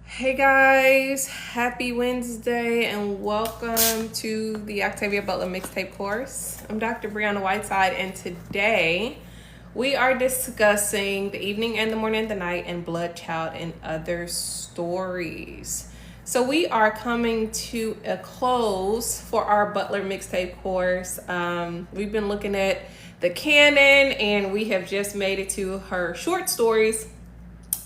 Hey guys, happy Wednesday and welcome to the Octavia Butler mixtape course. I'm Dr. Brianna Whiteside, and today we are discussing The Evening and the Morning and the Night and Bloodchild and Other Stories. So we are coming to a close for our Butler mixtape course. We've been looking at the canon and we have just made it to her short stories,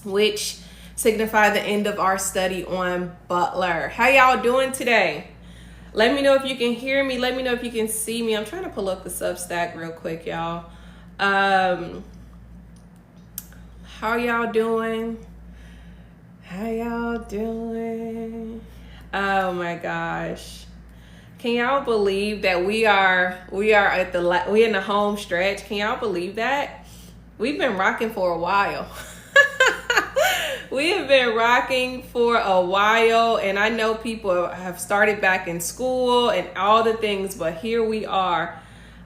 which signify the end of our study on Butler. How y'all doing today? Let me know if you can hear me. Let me know if you can see me. I'm trying to pull up the Substack real quick, y'all. How y'all doing? How y'all doing? Oh my gosh. Can y'all believe that we are at we in the home stretch? Can y'all believe that? We've been rocking for a while. We have been rocking for a while, and I know people have started back in school and all the things, but here we are.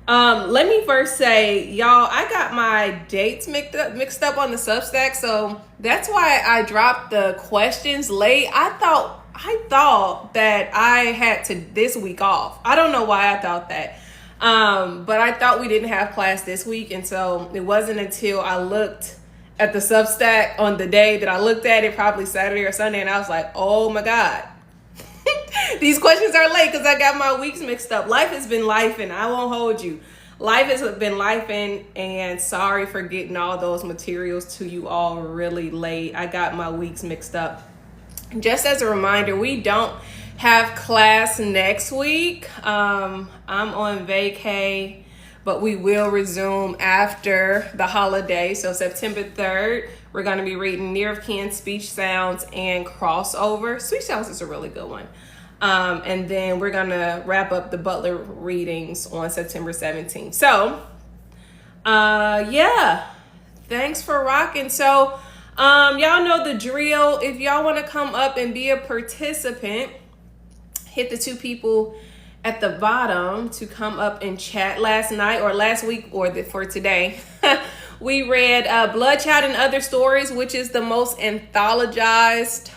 Let me first say, y'all, I got my dates mixed up on the Substack, so that's why I dropped the questions late. I thought that I had to this week off. I don't know why I thought that. But I thought we didn't have class this week, and so it wasn't until I looked at the Substack on the day that I looked at it, probably Saturday or Sunday, and I was like, oh my God. These questions are late because I got my weeks mixed up. Life has been lifing. I won't hold you. Life has been lifing, and sorry for getting all those materials to you all really late. I got my weeks mixed up. Just as a reminder, we don't have class next week. I'm on vacay, but we will resume after the holiday. So September 3rd, we're going to be reading Near of Kin, Speech Sounds, and Crossover. Speech Sounds is a really good one. And then we're going to wrap up the Butler readings on September 17th. So, yeah, thanks for rocking. So, y'all know the drill. If y'all want to come up and be a participant, hit the two people at the bottom to come up and chat. Last night or last week for today, we read Bloodchild and Other Stories, which is the most anthologized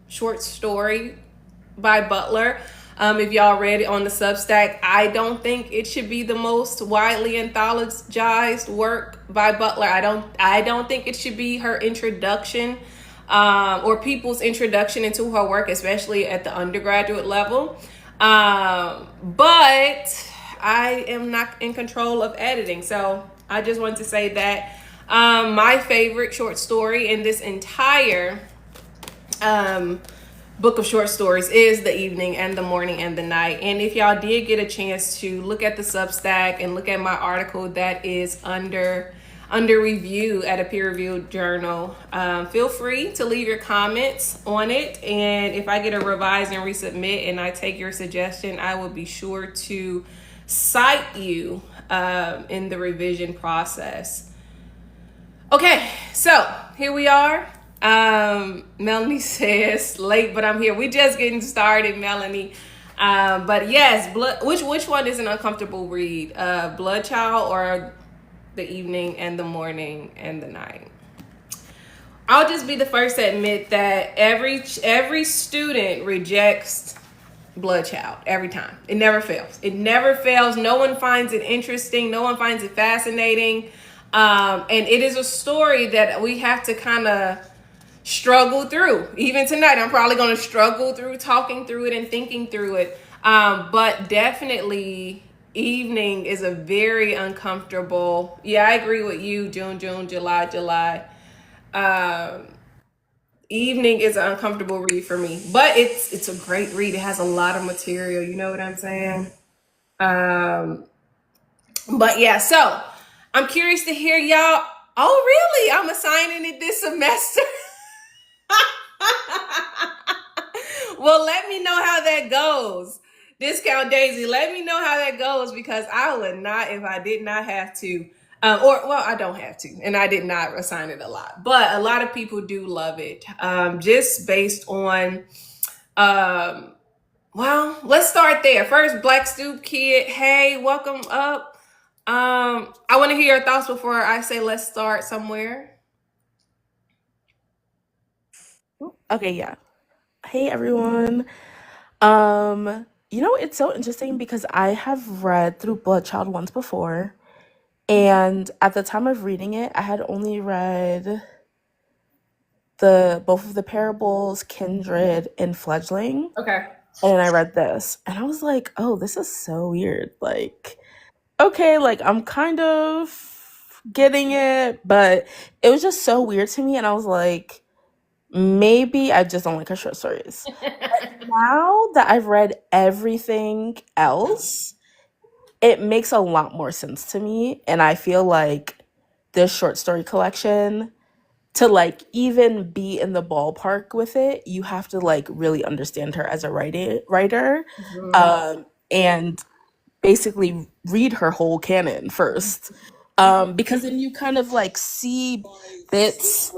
short story by Butler. If y'all read it on the Substack, I don't think it should be the most widely anthologized work by Butler. I don't think it should be her introduction or people's introduction into her work, especially at the undergraduate level. But I am not in control of editing. So I just want to say that my favorite short story in this entire book of short stories is The Evening and the Morning and the Night. And if y'all did get a chance to look at the Substack and look at my article that is under review at a peer-reviewed journal, feel free to leave your comments on it, and if I get a revise and resubmit and I take your suggestion, I will be sure to cite you in the revision process. Okay, so here we are. Melanie says late, but I'm here. We just getting started, Melanie. But yes, which one is an uncomfortable read? Bloodchild or The Evening and the Morning and the Night? I'll just be the first to admit that every student rejects Bloodchild every time. It never fails. It never fails. No one finds it interesting. No one finds it fascinating. And it is a story that we have to kind of struggle through. Even tonight, I'm probably going to struggle through talking through it and thinking through it. But definitely Evening is a very uncomfortable. Yeah, I agree with you. June, July. Evening is an uncomfortable read for me, but it's a great read. It has a lot of material. You know what I'm saying? Um, but yeah, so I'm curious to hear y'all. Oh, really? I'm assigning it this semester. Well, let me know how that goes. Discount Daisy, let me know how that goes, because I would not if I did not have to. I don't have to, and I did not assign it a lot. But a lot of people do love it, just based on, let's start there. First, Black Stoop Kid, hey, welcome up. I want to hear your thoughts before I say let's start somewhere. Okay, yeah. Hey everyone. It's so interesting because I have read through Bloodchild once before, and at the time of reading it, I had only read the both of the parables, Kindred and Fledgling, Okay. and I read this, and I was like, "Oh, this is so weird." Like, okay, like I'm kind of getting it, but it was just so weird to me, and I was like, maybe I just don't like her short stories. Now that I've read everything else, it makes a lot more sense to me. And I feel like this short story collection, to like even be in the ballpark with it, you have to like really understand her as a writer, Mhm. and basically read her whole canon first. Because then you kind of like see bits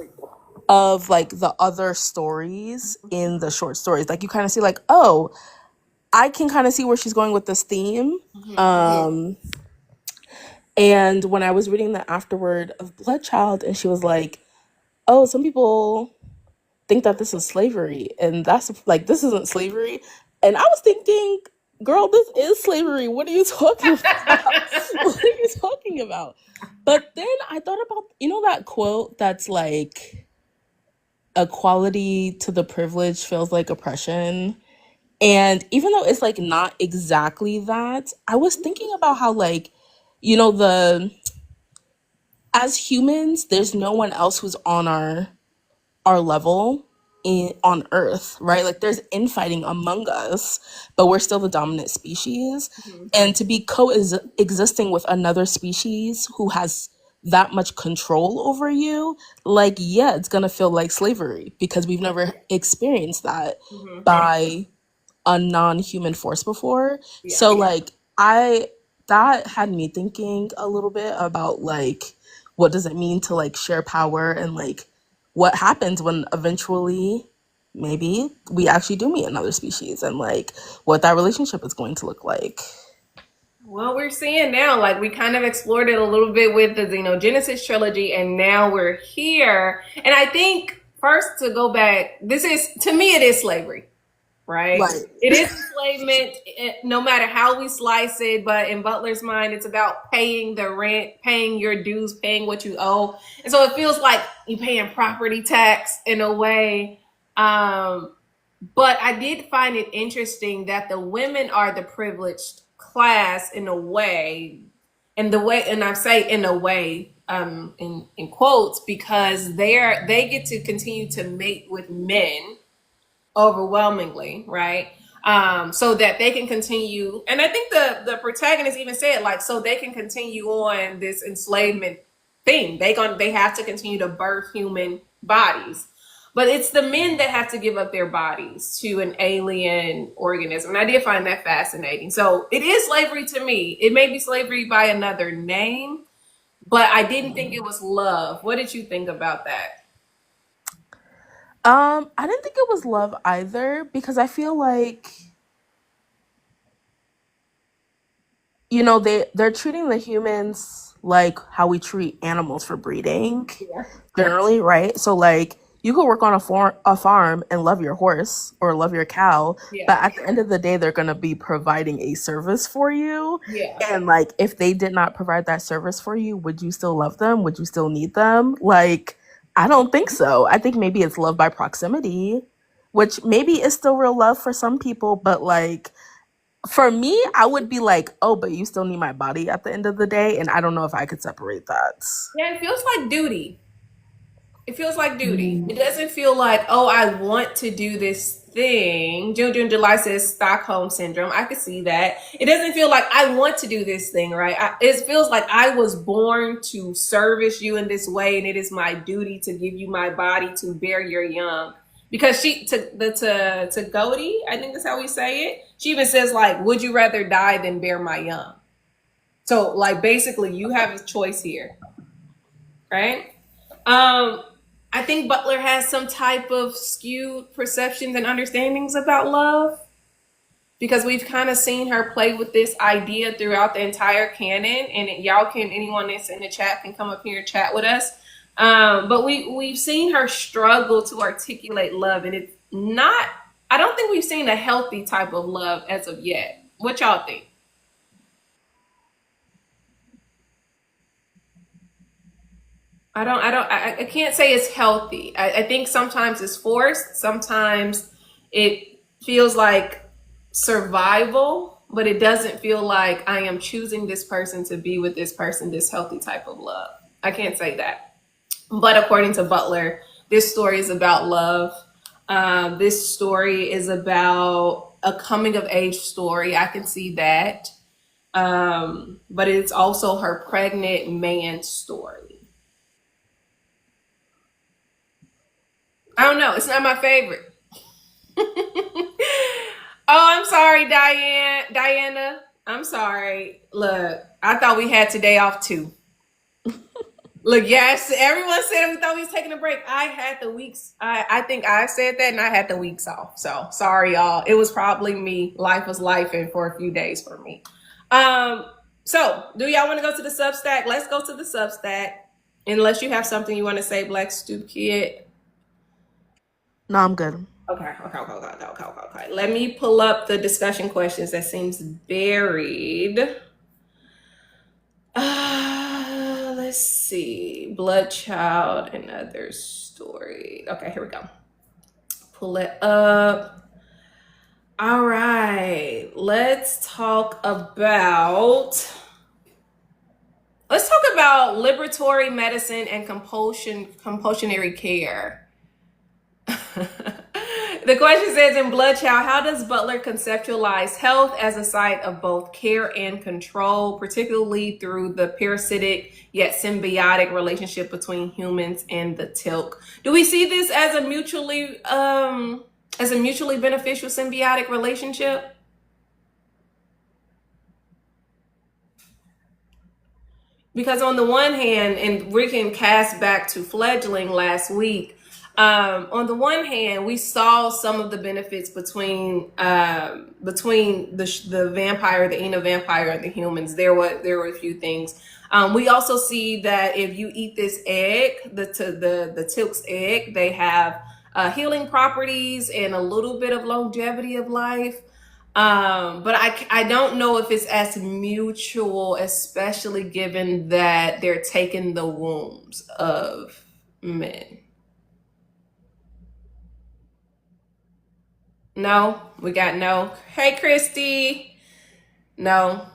of like the other stories in the short stories. Like you kind of see like, oh, I can kind of see where she's going with this theme. Mhm. Um, and when I was reading the afterword of Bloodchild, and she was like, "Oh, some people think that this is slavery, and that's like this isn't slavery." And I was thinking, "Girl, this is slavery. What are you talking about? What are you talking about?" But then I thought about that quote that's like, "Equality to the privilege feels like oppression." And even though it's like not exactly that, I was thinking about how like, the as humans, there's no one else who's on our level on Earth, right? Like there's infighting among us, but we're still the dominant species. Mhm. And to be coexisting with another species who has that much control over you, like yeah, it's gonna feel like slavery because we've never experienced that Mhm. by a non-human force before. Yeah. So like I that had me thinking a little bit about like what does it mean to like share power, and like what happens when eventually maybe we actually do meet another species, and like what that relationship is going to look like. Well, we're seeing now, like we kind of explored it a little bit with the Genesis trilogy, and now we're here. And I think first to go back, this is to me it is slavery, right? Right. It is enslavement, no matter how we slice it. But in Butler's mind, it's about paying the rent, paying your dues, paying what you owe, and so it feels like you paying property tax in a way. Um, but I did find it interesting that the women are the privileged class in a way, and the way, and I say in a way, in quotes, because they get to continue to mate with men overwhelmingly, right? So that they can continue, and I think the protagonist even said like, so they can continue on this enslavement thing. They have to continue to birth human bodies, but it's the men that have to give up their bodies to an alien organism. And I did find that fascinating. So it is slavery to me. It may be slavery by another name, but I didn't think it was love. What did you think about that? I didn't think it was love either because I feel like they're treating the humans like how we treat animals for breeding Yeah. generally, right? So like you could work on a farm and love your horse or love your cow, Yeah. but at the end of the day they're going to be providing a service for you. Yeah. And like if they did not provide that service for you, would you still love them? Would you still need them? Like I don't think so. I think maybe it's love by proximity, which maybe is still real love for some people, but like for me, I would be like, oh, but you still need my body at the end of the day. And I don't know if I could separate that. Yeah, it feels like duty. It feels like duty. It doesn't feel like, oh, I want to do this thing. June June July says Stockholm syndrome. I could see that. It doesn't feel like I want to do this thing, right? It feels like I was born to service you in this way, and it is my duty to give you my body to bear your young. Because she to Godey, I think that's how we say it. She even says like, "Would you rather die than bear my young?" So like basically, you have a choice here, right? Um, I think Butler has some type of skewed perceptions and understandings about love because we've kind of seen her play with this idea throughout the entire canon. And y'all can, anyone that's in the chat can come up here and chat with us. But we've seen her struggle to articulate love, and it's not. I don't think we've seen a healthy type of love as of yet. What y'all think? I can't say it's healthy. I think sometimes it's forced. Sometimes it feels like survival, but it doesn't feel like I am choosing this person to be with this person, this healthy type of love. I can't say that. But according to Butler, this story is about love. This story is about a coming of age story. I can see that. But it's also her pregnant man story. I don't know. It's not my favorite. Oh, I'm sorry, Diana. I'm sorry. Look, I thought we had today off too. Look, yes, everyone said we thought we was taking a break. I had the weeks. I think I said that, and I had the weeks off. So sorry, y'all. It was probably me. Life was life, and for a few days for me. Um. So, do y'all want to go to the Substack? Let's go to the Substack. Unless you have something you want to say, Black Stoop Kid. No, I'm good. Okay. Let me pull up the discussion questions that seems buried. Let's see. Bloodchild and other story. Okay, here we go. Pull it up. All right. Let's talk about liberatory medicine and compulsionary care. The question says in Bloodchild, how does Butler conceptualize health as a site of both care and control, particularly through the parasitic yet symbiotic relationship between humans and the tilk? Do we see this as a mutually beneficial symbiotic relationship? Because on the one hand, and we can cast back to fledgling last week, on the one hand, we saw some of the benefits between the vampire, the Ena vampire, and the humans. There were a few things. We also see that if you eat this egg, the Tilk's egg, they have healing properties and a little bit of longevity of life. But I don't know if it's as mutual, especially given that they're taking the wombs of men. No, we got no. Hey, Christy. No,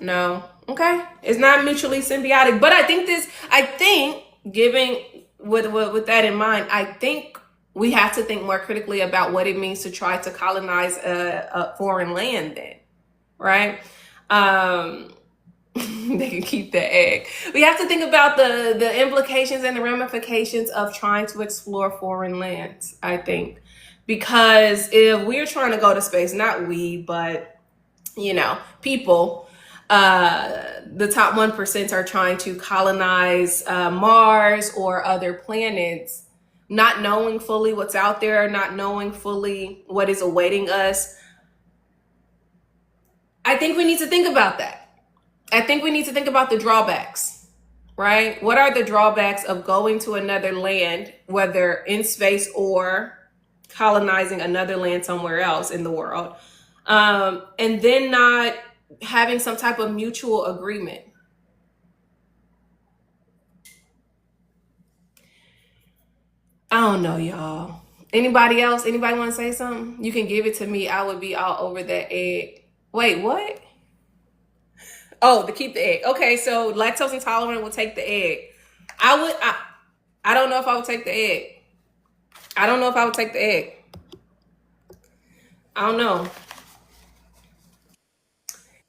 no. Okay, it's not mutually symbiotic. But I think, giving with that in mind, I think we have to think more critically about what it means to try to colonize a foreign land. Then, right? Um, they can keep the egg. We have to think about the implications and the ramifications of trying to explore foreign lands, I think. Because if we're trying to go to space, not we, but people, the top 1% are trying to colonize Mars or other planets, not knowing fully what's out there, not knowing fully what is awaiting us. I think we need to think about that. I think we need to think about the drawbacks, right? What are the drawbacks of going to another land, whether in space or colonizing another land somewhere else in the world, and then not having some type of mutual agreement? I don't know, y'all. Anybody else? Anybody want to say something? You can give it to me. I would be all over that egg. Wait, what? Oh, to keep the egg. Okay, so lactose intolerant will take the egg. I would. I don't know if I would take the egg. I don't know if I would take the egg. I don't know.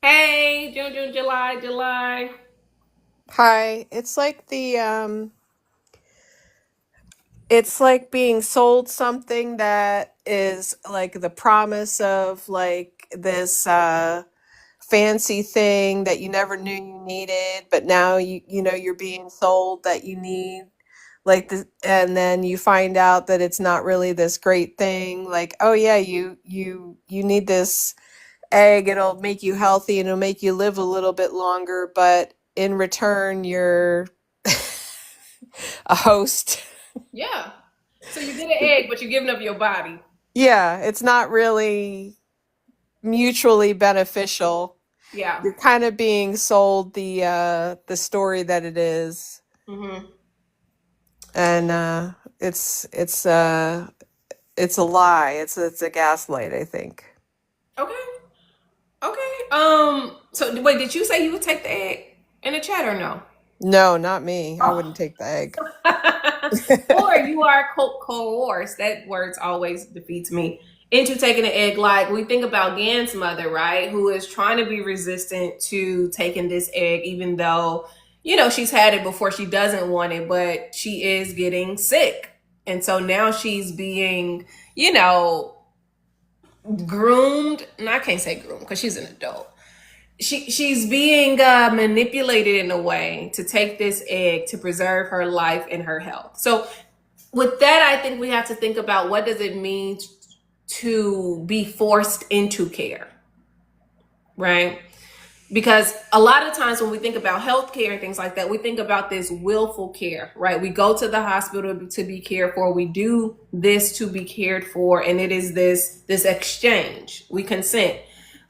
Hey, June, July. Hi. It's like being sold something that is like the promise of like this fancy thing that you never knew you needed, but now you know you're being sold that you need like this, and then you find out that it's not really this great thing. Like, oh yeah, you need this egg, it'll make you healthy and it'll make you live a little bit longer, but in return you're a host. Yeah. So you get an egg, but you're giving up your body. Yeah, it's not really mutually beneficial. Yeah. You're kind of being sold the story that it is, Hmm. and it's a lie. It's a gaslight, I think. Okay. Okay. So wait, did you say you would take the egg in the chat or no? No, not me. I Oh. wouldn't take the egg. Or you are coerced. That word always defeats me. Into taking an egg, like we think about Gan's mother, right? Who is trying to be resistant to taking this egg, even though, she's had it before, she doesn't want it, but she is getting sick. And so now she's being, you know, groomed. And I can't say groomed because she's an adult. She's being manipulated in a way to take this egg to preserve her life and her health. So with that, I think we have to think about what does it mean to be forced into care, right? Because a lot of times when we think about healthcare and things like that, we think about this willful care, right? We go to the hospital to be cared for. We do this to be cared for, and it is this exchange. We consent,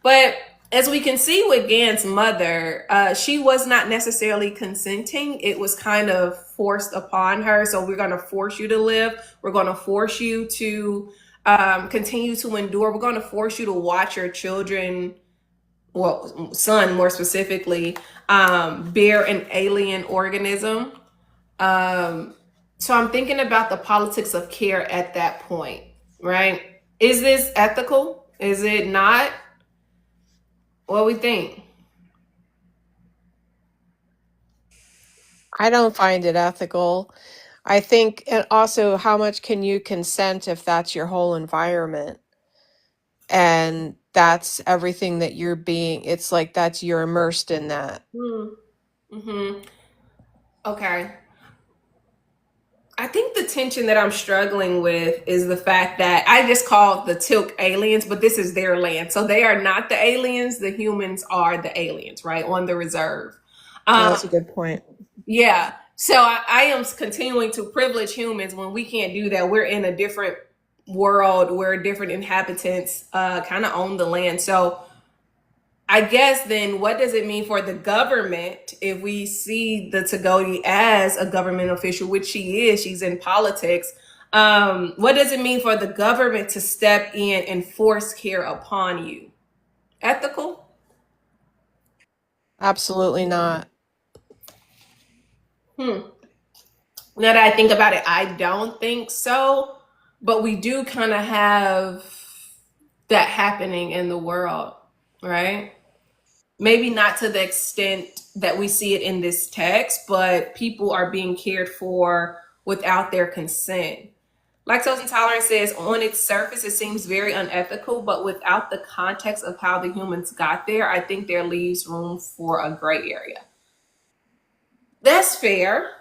but as we can see with Gan's mother, she was not necessarily consenting. It was kind of forced upon her. So we're going to force you to live. We're going to force you to continue to endure. We're going to force you to watch your children, well, son more specifically, bear an alien organism. So I'm thinking about the politics of care at that point, right? Is this ethical? Is it not? What we think? I don't find it ethical. I think, and also, how much can you consent if that's your whole environment and that's everything that you're being? It's like that's you're immersed in that. Mm-hmm. Okay. I think the tension that I'm struggling with is the fact that I just call the Tilk aliens, but this is their land. So they are not the aliens. The humans are the aliens, right? On the reserve. No, Um, that's a good point. yeah. So I am continuing to privilege humans when we can't do that. We're in a different world where different inhabitants kind of own the land. So I guess then what does it mean for the government if we see the Tagoti as a government official, which she is, she's in politics. What does it mean for the government to step in and force care upon you? Ethical? Absolutely not. Hmm. Now that I think about it, I don't think so. But we do kind of have that happening in the world, right? Maybe not to the extent that we see it in this text, but people are being cared for without their consent. Lactose intolerance says on its surface it seems very unethical, but without the context of how the humans got there, I think there leaves room for a gray area. That's fair.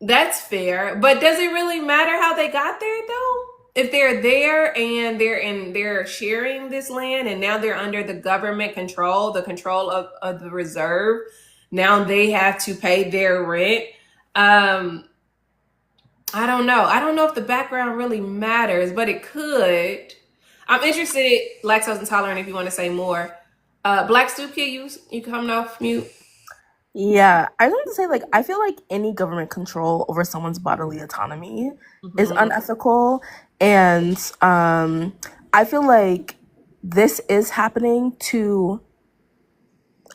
That's fair. But does it really matter how they got there though? If they're there and they're sharing this land and now they're under the government control, the control of the reserve, now they have to pay their rent. Um, I don't know. I don't know if the background really matters, but it could. I'm interested, lactose intolerant, if you want to say more. Black Stoop Kid, you coming off mute? Yeah, I was going to say, like, I feel like any government control over someone's bodily autonomy is Mm-hmm. unethical. And I feel like this is happening to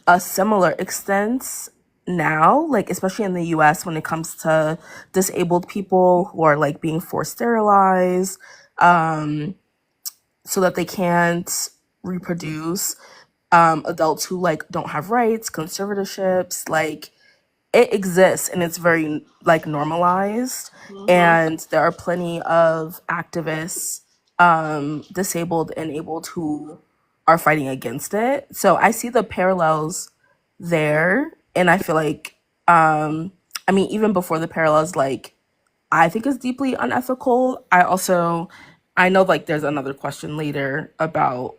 a similar extent now, like, especially in the US when it comes to disabled people who are, like, being forced sterilized so that they can't reproduce. Adults who, like, don't have rights, conservatorships, like, it exists and it's very like normalized, Mm-hmm. and there are plenty of activists, disabled and abled, who are fighting against it. So I see the parallels there, and I feel like I mean, even before the parallels, like, I think is deeply unethical. I know, like, there's another question later about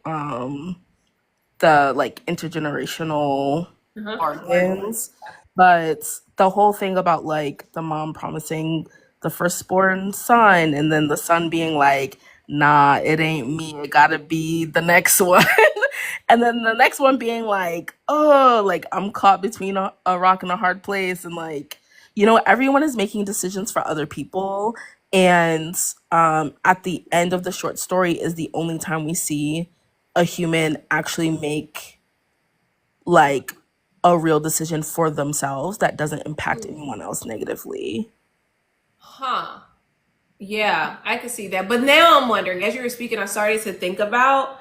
the like intergenerational Uh-huh. organs. But the whole thing about like the mom promising the firstborn son and then the son being like, nah, it ain't me, it gotta be the next one. And then the next one being like, oh, like I'm caught between a rock and a hard place. And like, everyone is making decisions for other people. And at the end of the short story is the only time we see a human actually make like a real decision for themselves that doesn't impact anyone else negatively. Huh. Yeah, I could see that. But now I'm wondering, as you were speaking, I started to think about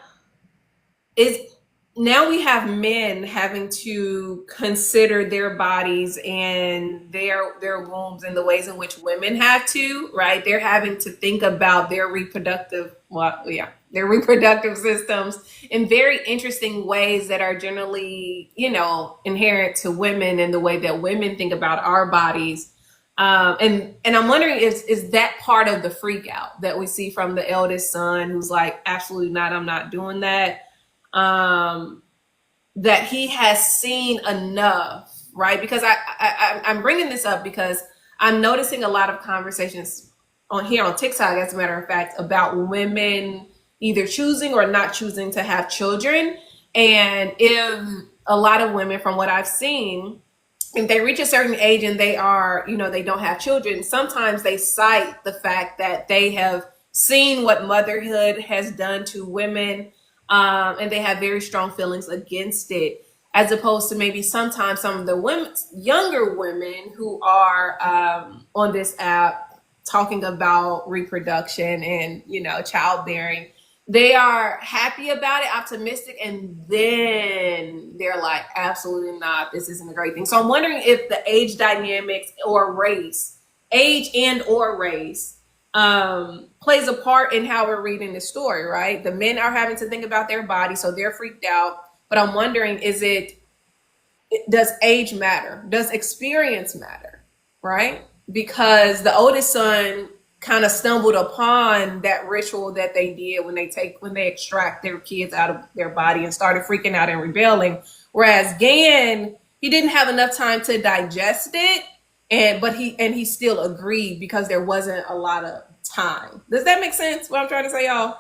is now we have men having to consider their bodies and their wombs in the ways in which women have to, right? They're having to think about their reproductive, well, yeah, their reproductive systems in very interesting ways that are generally, inherent to women and the way that women think about our bodies. And I'm wondering, is that part of the freak out that we see from the eldest son, who's like, absolutely not, I'm not doing that. um that he has seen enough, right? Because I'm bringing this up because I'm noticing a lot of conversations on here on TikTok, as a matter of fact, about women either choosing or not choosing to have children. And if a lot of women, from what I've seen, if they reach a certain age and they are, they don't have children, sometimes they cite the fact that they have seen what motherhood has done to women, and they have very strong feelings against it, as opposed to maybe sometimes some of the women, younger women who are on this app talking about reproduction and, childbearing. They are happy about it, optimistic, and then they're like, absolutely not, this isn't a great thing. So I'm wondering if the age dynamics or race, age and or race, plays a part in how we're reading the story, right? The men are having to think about their body, so they're freaked out. But I'm wondering, does age matter? Does experience matter, right? Because the oldest son kind of stumbled upon that ritual that they did when they extract their kids out of their body and started freaking out and rebelling. Whereas Gan, he didn't have enough time to digest it, but he still agreed because there wasn't a lot of time. Does that make sense? What I'm trying to say, y'all?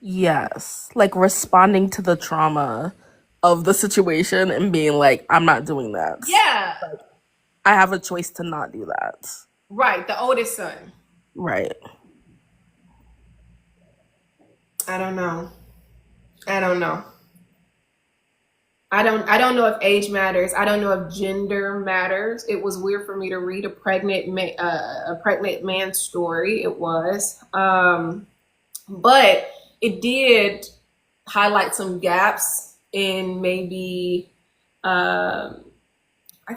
Yes, like responding to the trauma of the situation and being like, I'm not doing that. Yeah, I have a choice to not do that. right. The oldest son. Right. I don't know. I don't know. I don't know if age matters. I don't know if gender matters. It was weird for me to read a pregnant man's story. It was, but it did highlight some gaps in maybe, I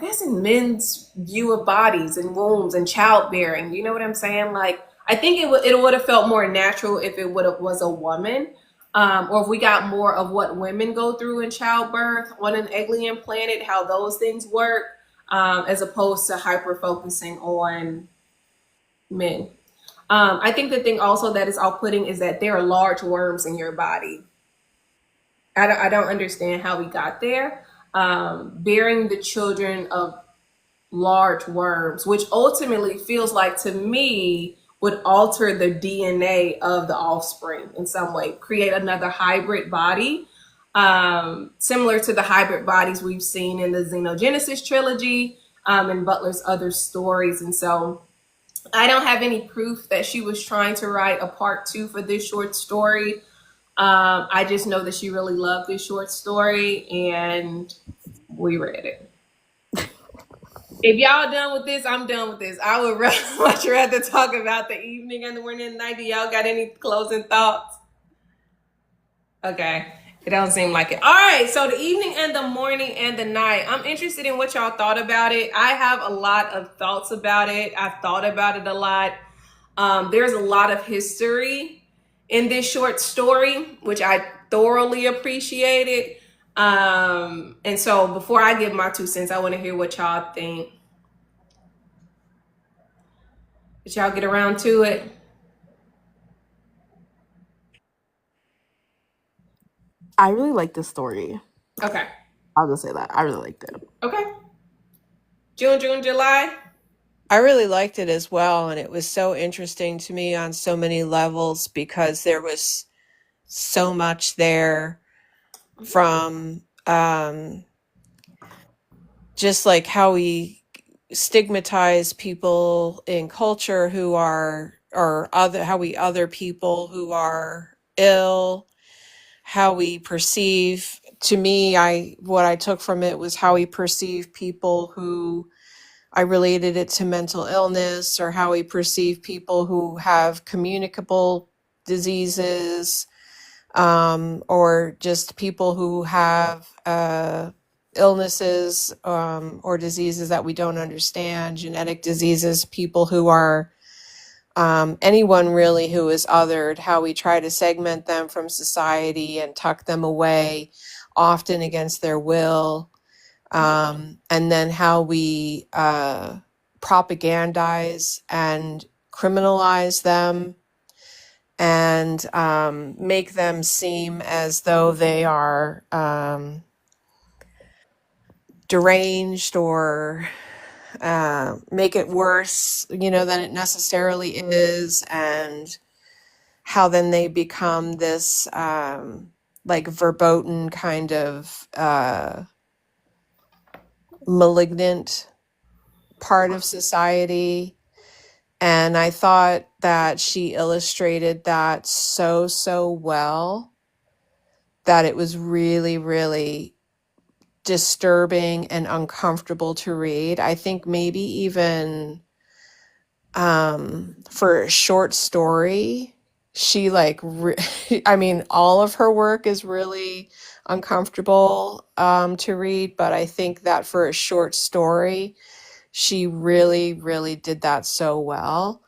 guess, in men's view of bodies and wombs and childbearing. You know what I'm saying? Like, I think it would have felt more natural if it would have was a woman, or if we got more of what women go through in childbirth on an alien planet, how those things work, as opposed to hyper focusing on men. I think the thing also that is off-putting is that there are large worms in your body. I don't understand how we got there. Bearing the children of large worms, which ultimately feels like to me would alter the DNA of the offspring in some way, create another hybrid body, similar to the hybrid bodies we've seen in the Xenogenesis trilogy, and Butler's other stories. And so I don't have any proof that she was trying to write a part two for this short story. I just know that she really loved this short story and we read it. If y'all done with this, I'm done with this. I would much rather talk about the evening and the morning and the night. Do y'all got any closing thoughts? Okay. It don't seem like it. All right. So the evening and the morning and the night. I'm interested in what y'all thought about it. I have a lot of thoughts about it. I've thought about it a lot. There's a lot of history in this short story, which I thoroughly appreciated. And so before I give my 2 cents, I want to hear what y'all think. Did y'all get around to it? I really like this story. Okay. I'll just say that. I really liked it. Okay. June, July. I really liked it as well, and it was so interesting to me on so many levels because there was so much there from just like how we stigmatize people in culture who are or other how we other people who are ill, how we perceive, to me, I what I took from it was how we perceive people who, I related it to mental illness, or how we perceive people who have communicable diseases, or just people who have illnesses, or diseases that we don't understand, genetic diseases, people who are anyone really who is othered, how we try to segment them from society and tuck them away, often against their will, and then how we propagandize and criminalize them and make them seem as though they are deranged, or make it worse, than it necessarily is, and how then they become this like verboten kind of malignant part of society. And I thought that she illustrated that so well that it was really, really disturbing and uncomfortable to read. I think maybe even for a short story, she I mean, all of her work is really uncomfortable to read, but I think that for a short story, she really, really did that so well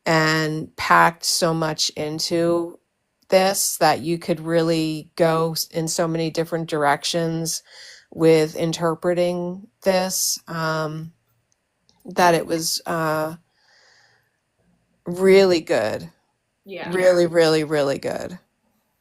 and packed so much into this that you could really go in so many different directions with interpreting this, that it was really good. Yeah. Really, really, really good.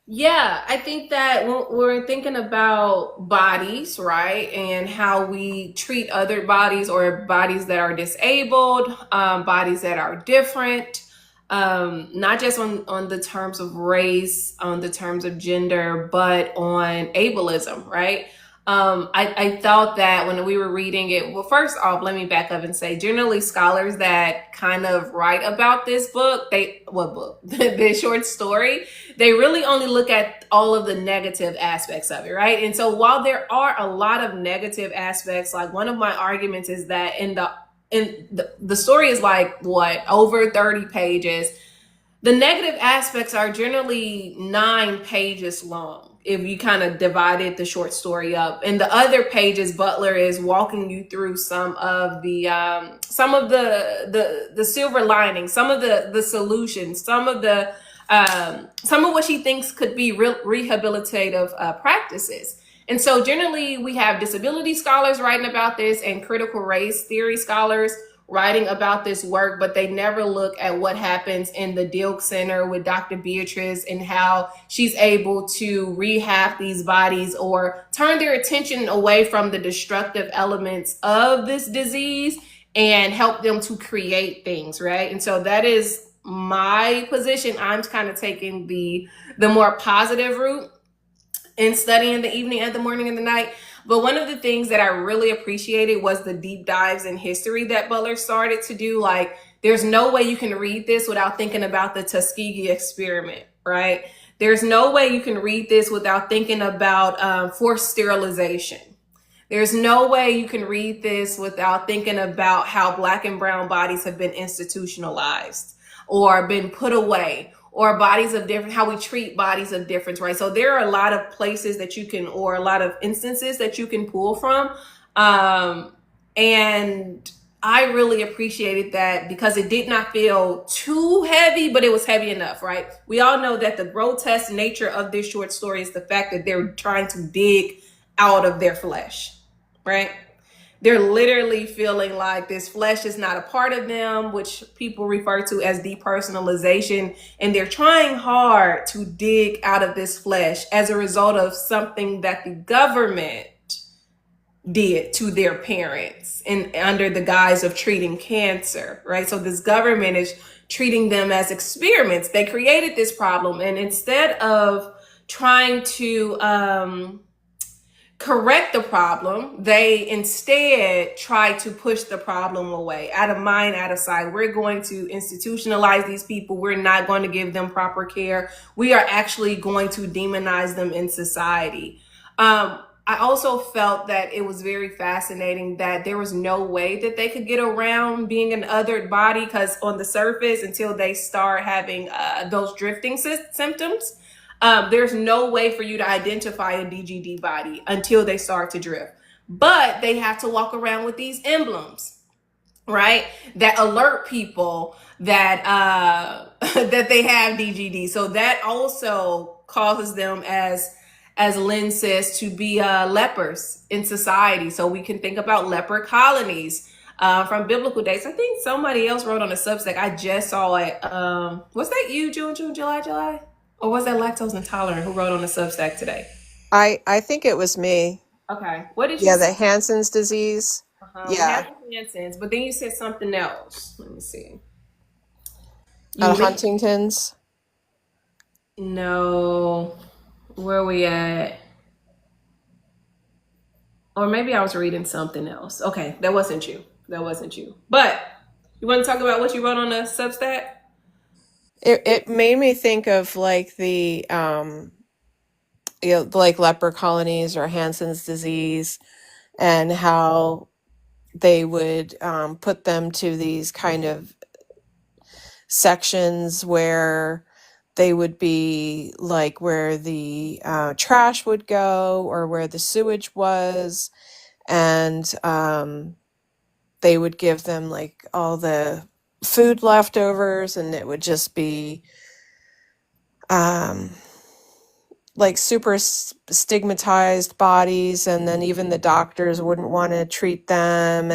Yeah, I think that when we're thinking about bodies, right, and how we treat other bodies, or bodies that are disabled, bodies that are different, not just on the terms of race, on the terms of gender, but on ableism, right? I thought that when we were reading it, well, first off, let me back up and say, generally scholars that kind of write about this book, what book? The short story, they really only look at all of the negative aspects of it, right? And so while there are a lot of negative aspects, like one of my arguments is that the story is like what, over 30 pages. The negative aspects are generally 9 pages long if you kind of divided the short story up. And the other pages, Butler is walking you through some of the silver linings, some of the solutions, some of what she thinks could be rehabilitative practices. And so generally we have disability scholars writing about this and critical race theory scholars writing about this work, but they never look at what happens in the Dilk Center with Dr. Beatrice and how she's able to rehab these bodies or turn their attention away from the destructive elements of this disease and help them to create things, right? And so that is my position. I'm kind of taking the more positive route in studying the evening and the morning and the night. But one of the things that I really appreciated was the deep dives in history that Butler started to do. Like, there's no way you can read this without thinking about the Tuskegee experiment, right? There's no way you can read this without thinking about forced sterilization. There's no way you can read this without thinking about how Black and brown bodies have been institutionalized or been put away, or bodies of different, how we treat bodies of difference, right? So there are a lot of places that you can, or a lot of instances that you can pull from. And I really appreciated that because it did not feel too heavy, but it was heavy enough, right? We all know that the grotesque nature of this short story is the fact that they're trying to dig out of their flesh, right? They're literally feeling like this flesh is not a part of them, which people refer to as depersonalization. And they're trying hard to dig out of this flesh as a result of something that the government did to their parents and under the guise of treating cancer, right? So this government is treating them as experiments. They created this problem, and instead of trying to correct the problem, they instead try to push the problem away. Out of mind, out of sight. We're going to institutionalize these people. We're not going to give them proper care. We are actually going to demonize them in society. I also felt that it was very fascinating that there was no way that they could get around being an othered body, because on the surface, until they start having those drifting symptoms, there's no way for you to identify a DGD body until they start to drift. But they have to walk around with these emblems, right? That alert people that that they have DGD. So that also causes them, as Lynn says, to be lepers in society. So we can think about leper colonies from biblical days. I think somebody else wrote on a Substack. I just saw it. Was that you, June, July? Or was that Lactose Intolerant who wrote on the Substack today? I think it was me. Okay. What did you Yeah, say? the Hansen's disease. We Yeah. have Hansen's, but then you said something else. Let me see. Huntington's. No. Where are we at? Or maybe I was reading something else. Okay, that wasn't you. But you want to talk about what you wrote on the Substack? It made me think of like the like leper colonies or Hansen's disease, and how they would put them to these kind of sections where they would be like where the trash would go or where the sewage was, and they would give them like all the food leftovers, and it would just be like super stigmatized bodies, and then even the doctors wouldn't want to treat them.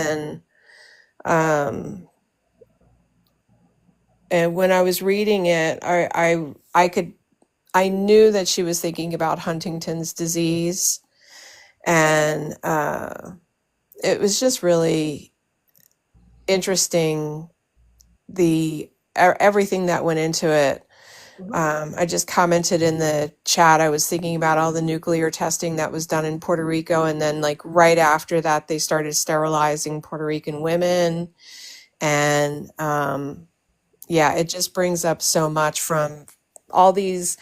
And when I was reading it, I knew that she was thinking about Huntington's disease, and it was just really interesting, everything that went into it. I just commented in the chat, I was thinking about all the nuclear testing that was done in Puerto Rico, and then like right after that they started sterilizing Puerto Rican women. And yeah, it just brings up so much from all these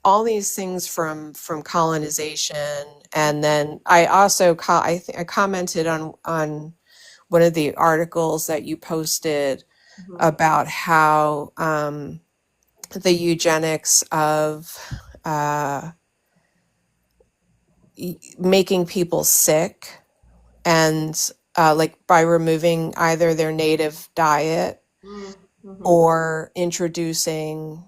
things from colonization. And then I also I commented on one of the articles that you posted about how the eugenics of making people sick, and like by removing either their native diet or introducing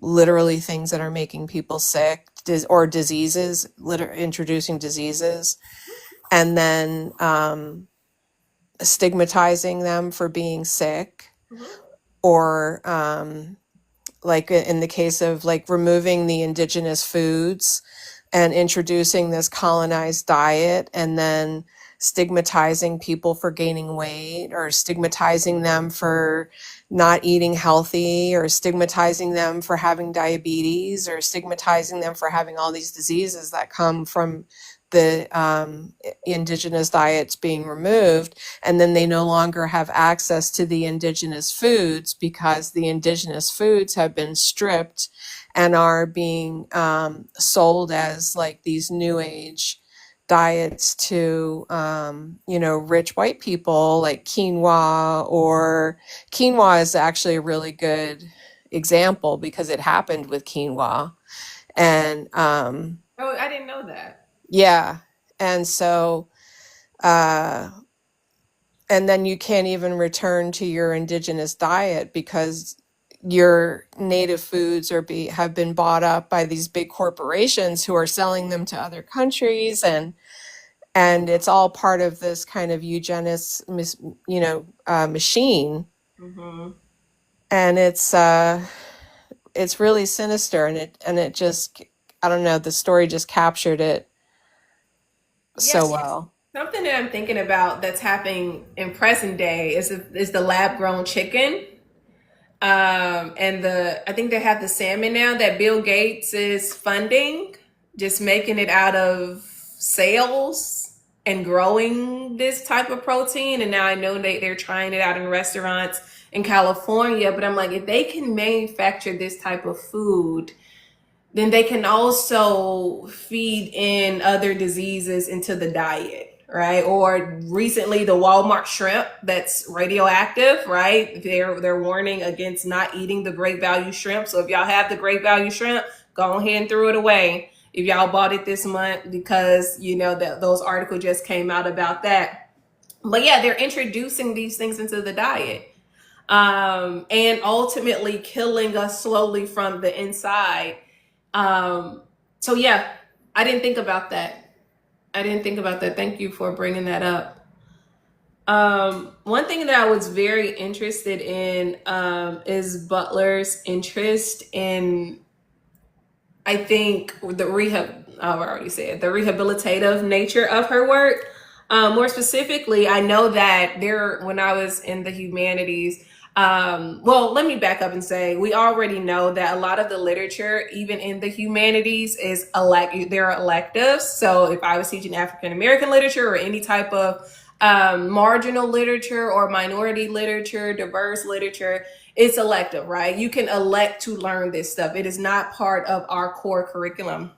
literally things that are making people sick, or diseases, introducing diseases, and then stigmatizing them for being sick, or like in the case of like removing the indigenous foods and introducing this colonized diet, and then stigmatizing people for gaining weight, or stigmatizing them for not eating healthy, or stigmatizing them for having diabetes, or stigmatizing them for having all these diseases that come from the indigenous diets being removed. And then they no longer have access to the indigenous foods because the indigenous foods have been stripped and are being sold as like these new age diets to rich white people, like quinoa. Or quinoa is actually a really good example because it happened with quinoa. And oh, I didn't know that. Yeah. And so and then you can't even return to your indigenous diet because your native foods have been bought up by these big corporations who are selling them to other countries, and it's all part of this kind of eugenics, machine. And it's really sinister, and it just, I don't know, the story just captured it so well. Something that I'm thinking about that's happening in present day is the lab grown chicken. And I think they have the salmon now that Bill Gates is funding, just making it out of sales and growing this type of protein. And now I know they're trying it out in restaurants in California. But I'm like, if they can manufacture this type of food, then they can also feed in other diseases into the diet, right? Or recently the Walmart shrimp that's radioactive, right? They're warning against not eating the great value shrimp. So if y'all have the great value shrimp, go ahead and throw it away. If y'all bought it this month, because you know that those articles just came out about that. But yeah, they're introducing these things into the diet. And ultimately killing us slowly from the inside. So yeah, I didn't think about that. I didn't think about that. Thank you for bringing that up. One thing that I was very interested in is Butler's interest in, I think, the I've already said the rehabilitative nature of her work. More specifically, I know that when I was in the humanities, well, let me back up and say we already know that a lot of the literature, even in the humanities, there are electives. So if I was teaching African American literature or any type of marginal literature or minority literature, diverse literature, it's elective, right? You can elect to learn this stuff. It is not part of our core curriculum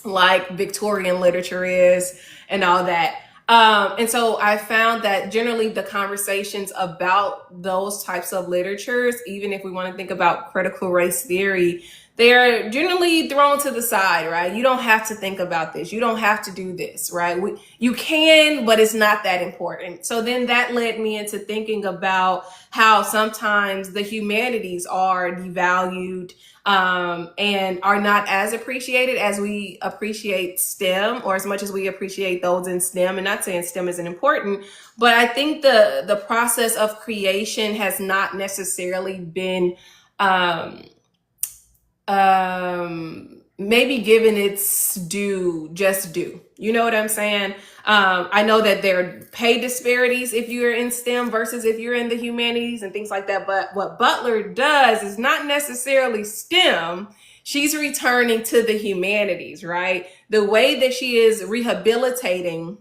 like Victorian literature is and all that. And so I found that generally the conversations about those types of literatures, even if we want to think about critical race theory, they're generally thrown to the side, right? You don't have to think about this. You don't have to do this, right? You can, but it's not that important. So then that led me into thinking about how sometimes the humanities are devalued and are not as appreciated as we appreciate STEM, or as much as we appreciate those in STEM. And not saying STEM isn't important, but I think the process of creation has not necessarily been maybe given its just due. You know what I'm saying? I know that there are pay disparities if you're in STEM versus if you're in the humanities and things like that. But what Butler does is not necessarily STEM. She's returning to the humanities, right? The way that she is rehabilitating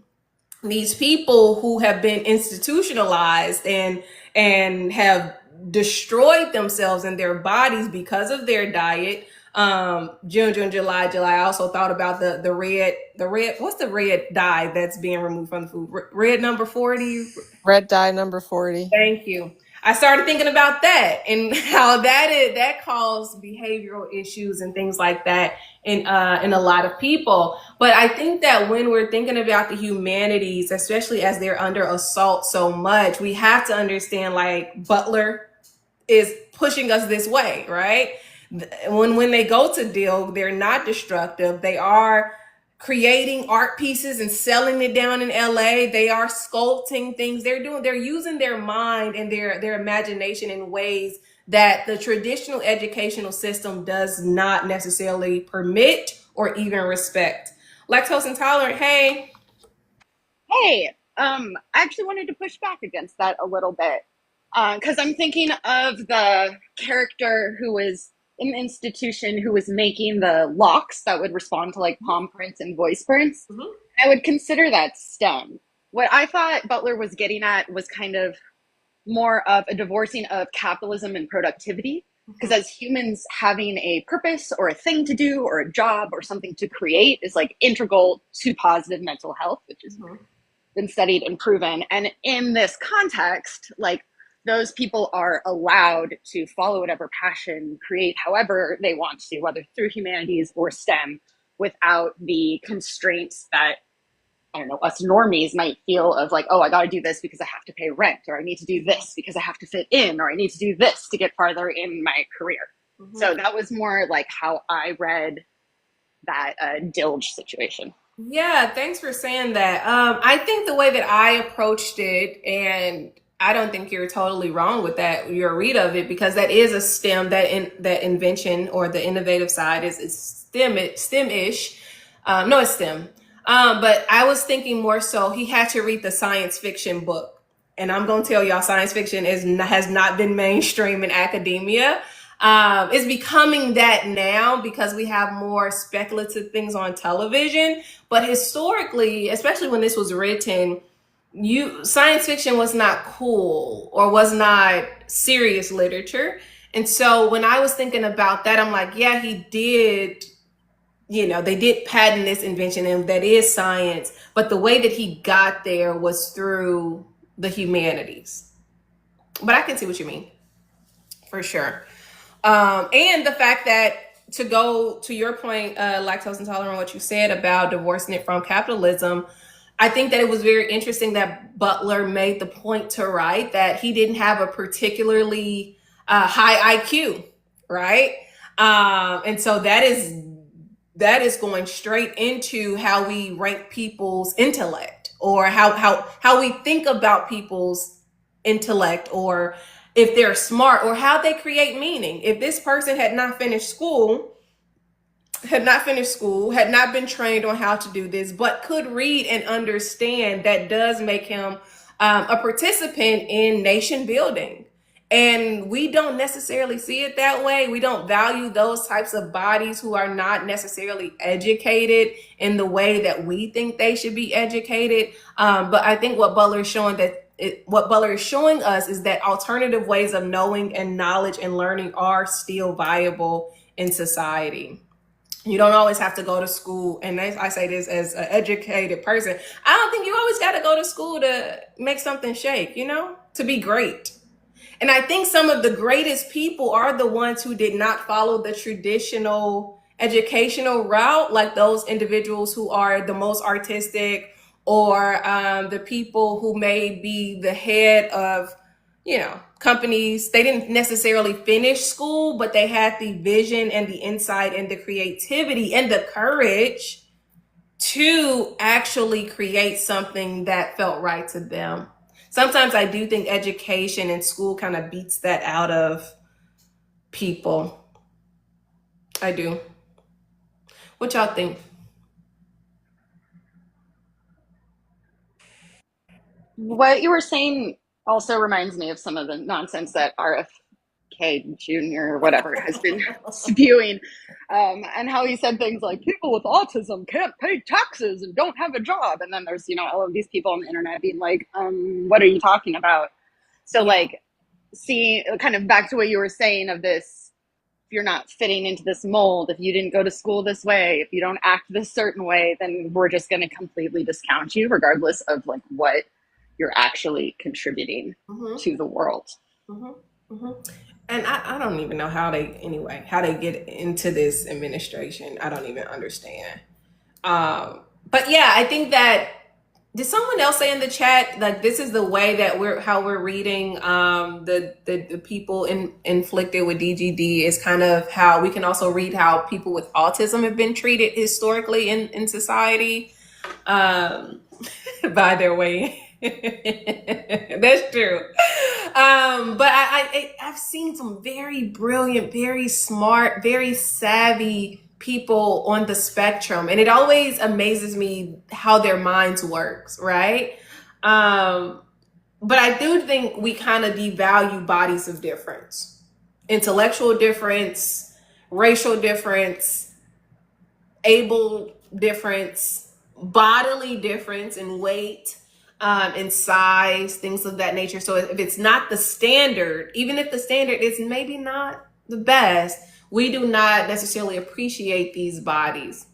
these people who have been institutionalized and have destroyed themselves and their bodies because of their diet. June, July. I also thought about the red. What's the red dye that's being removed from the food? Red number 40. Red dye number 40. Thank you. I started thinking about that and how that caused behavioral issues and things like that in a lot of people. But I think that when we're thinking about the humanities, especially as they're under assault so much, we have to understand like Butler is pushing us this way, right? When they go to deal, they're not destructive. They are creating art pieces and selling it down in LA. They are sculpting things. They're using their mind and their imagination in ways that the traditional educational system does not necessarily permit or even respect. Lactose intolerant, hey. Hey, I actually wanted to push back against that a little bit because I'm thinking of the character who was in the institution who was making the locks that would respond to like palm prints and voice prints. Mhm. I would consider that STEM. What I thought Butler was getting at was kind of more of a divorcing of capitalism and productivity. Because as humans, having a purpose or a thing to do or a job or something to create is like integral to positive mental health, which has been studied and proven. And in this context, like those people are allowed to follow whatever passion, create however they want to, whether through humanities or STEM, without the constraints that, I don't know, us normies might feel of like, oh, I got to do this because I have to pay rent, or I need to do this because I have to fit in, or I need to do this to get farther in my career. Mm-hmm. So that was more like how I read that Dilge situation. Yeah, thanks for saying that. I think the way that I approached it, and I don't think you're totally wrong with that, your read of it, because that is a STEM, that invention or the innovative side is STEM-ish. No, it's STEM. But I was thinking more so he had to read the science fiction book. And I'm going to tell y'all, science fiction has not been mainstream in academia. It's becoming that now because we have more speculative things on television. But historically, especially when this was written, science fiction was not cool or was not serious literature. And so when I was thinking about that, I'm like, yeah, he did, they did patent this invention and that is science, but the way that he got there was through the humanities. But I can see what you mean, for sure. And the fact that, to go to your point, lactose intolerant, what you said about divorcing it from capitalism, I think that it was very interesting that Butler made the point to write that he didn't have a particularly high IQ, right? And so that is going straight into how we rank people's intellect, or how we think about people's intellect, or if they're smart, or how they create meaning. If this person had not finished school, had not been trained on how to do this, but could read and understand, that does make him a participant in nation building. And we don't necessarily see it that way. We don't value those types of bodies who are not necessarily educated in the way that we think they should be educated. But I think what Butler is showing us is that alternative ways of knowing and knowledge and learning are still viable in society. You don't always have to go to school. And I say this as an educated person. I don't think you always got to go to school to make something shake, to be great. And I think some of the greatest people are the ones who did not follow the traditional educational route, like those individuals who are the most artistic, or the people who may be the head of, companies. They didn't necessarily finish school, but they had the vision and the insight and the creativity and the courage to actually create something that felt right to them. Sometimes I do think education and school kind of beats that out of people. I do. What y'all think? What you were saying also reminds me of some of the nonsense that RFK Jr. or whatever has been spewing, and how he said things like people with autism can't pay taxes and don't have a job, and then there's all of these people on the internet being like, what are you talking about? So like, see, kind of back to what you were saying of this, if you're not fitting into this mold, if you didn't go to school this way, if you don't act this certain way, then we're just going to completely discount you regardless of like what you're actually contributing to the world. And I don't even know how they get into this administration. I don't even understand. But yeah, I think that, did someone else say in the chat, like, this is the way that we're reading the people inflicted with DGD is kind of how we can also read how people with autism have been treated historically in society, by their way. That's true. But I've seen some very brilliant, very smart, very savvy people on the spectrum, and it always amazes me how their minds works, right? But I do think we kind of devalue bodies of difference, intellectual difference, racial difference, able difference, bodily difference in weight, in size, things of that nature. So if it's not the standard, even if the standard is maybe not the best, we do not necessarily appreciate these bodies.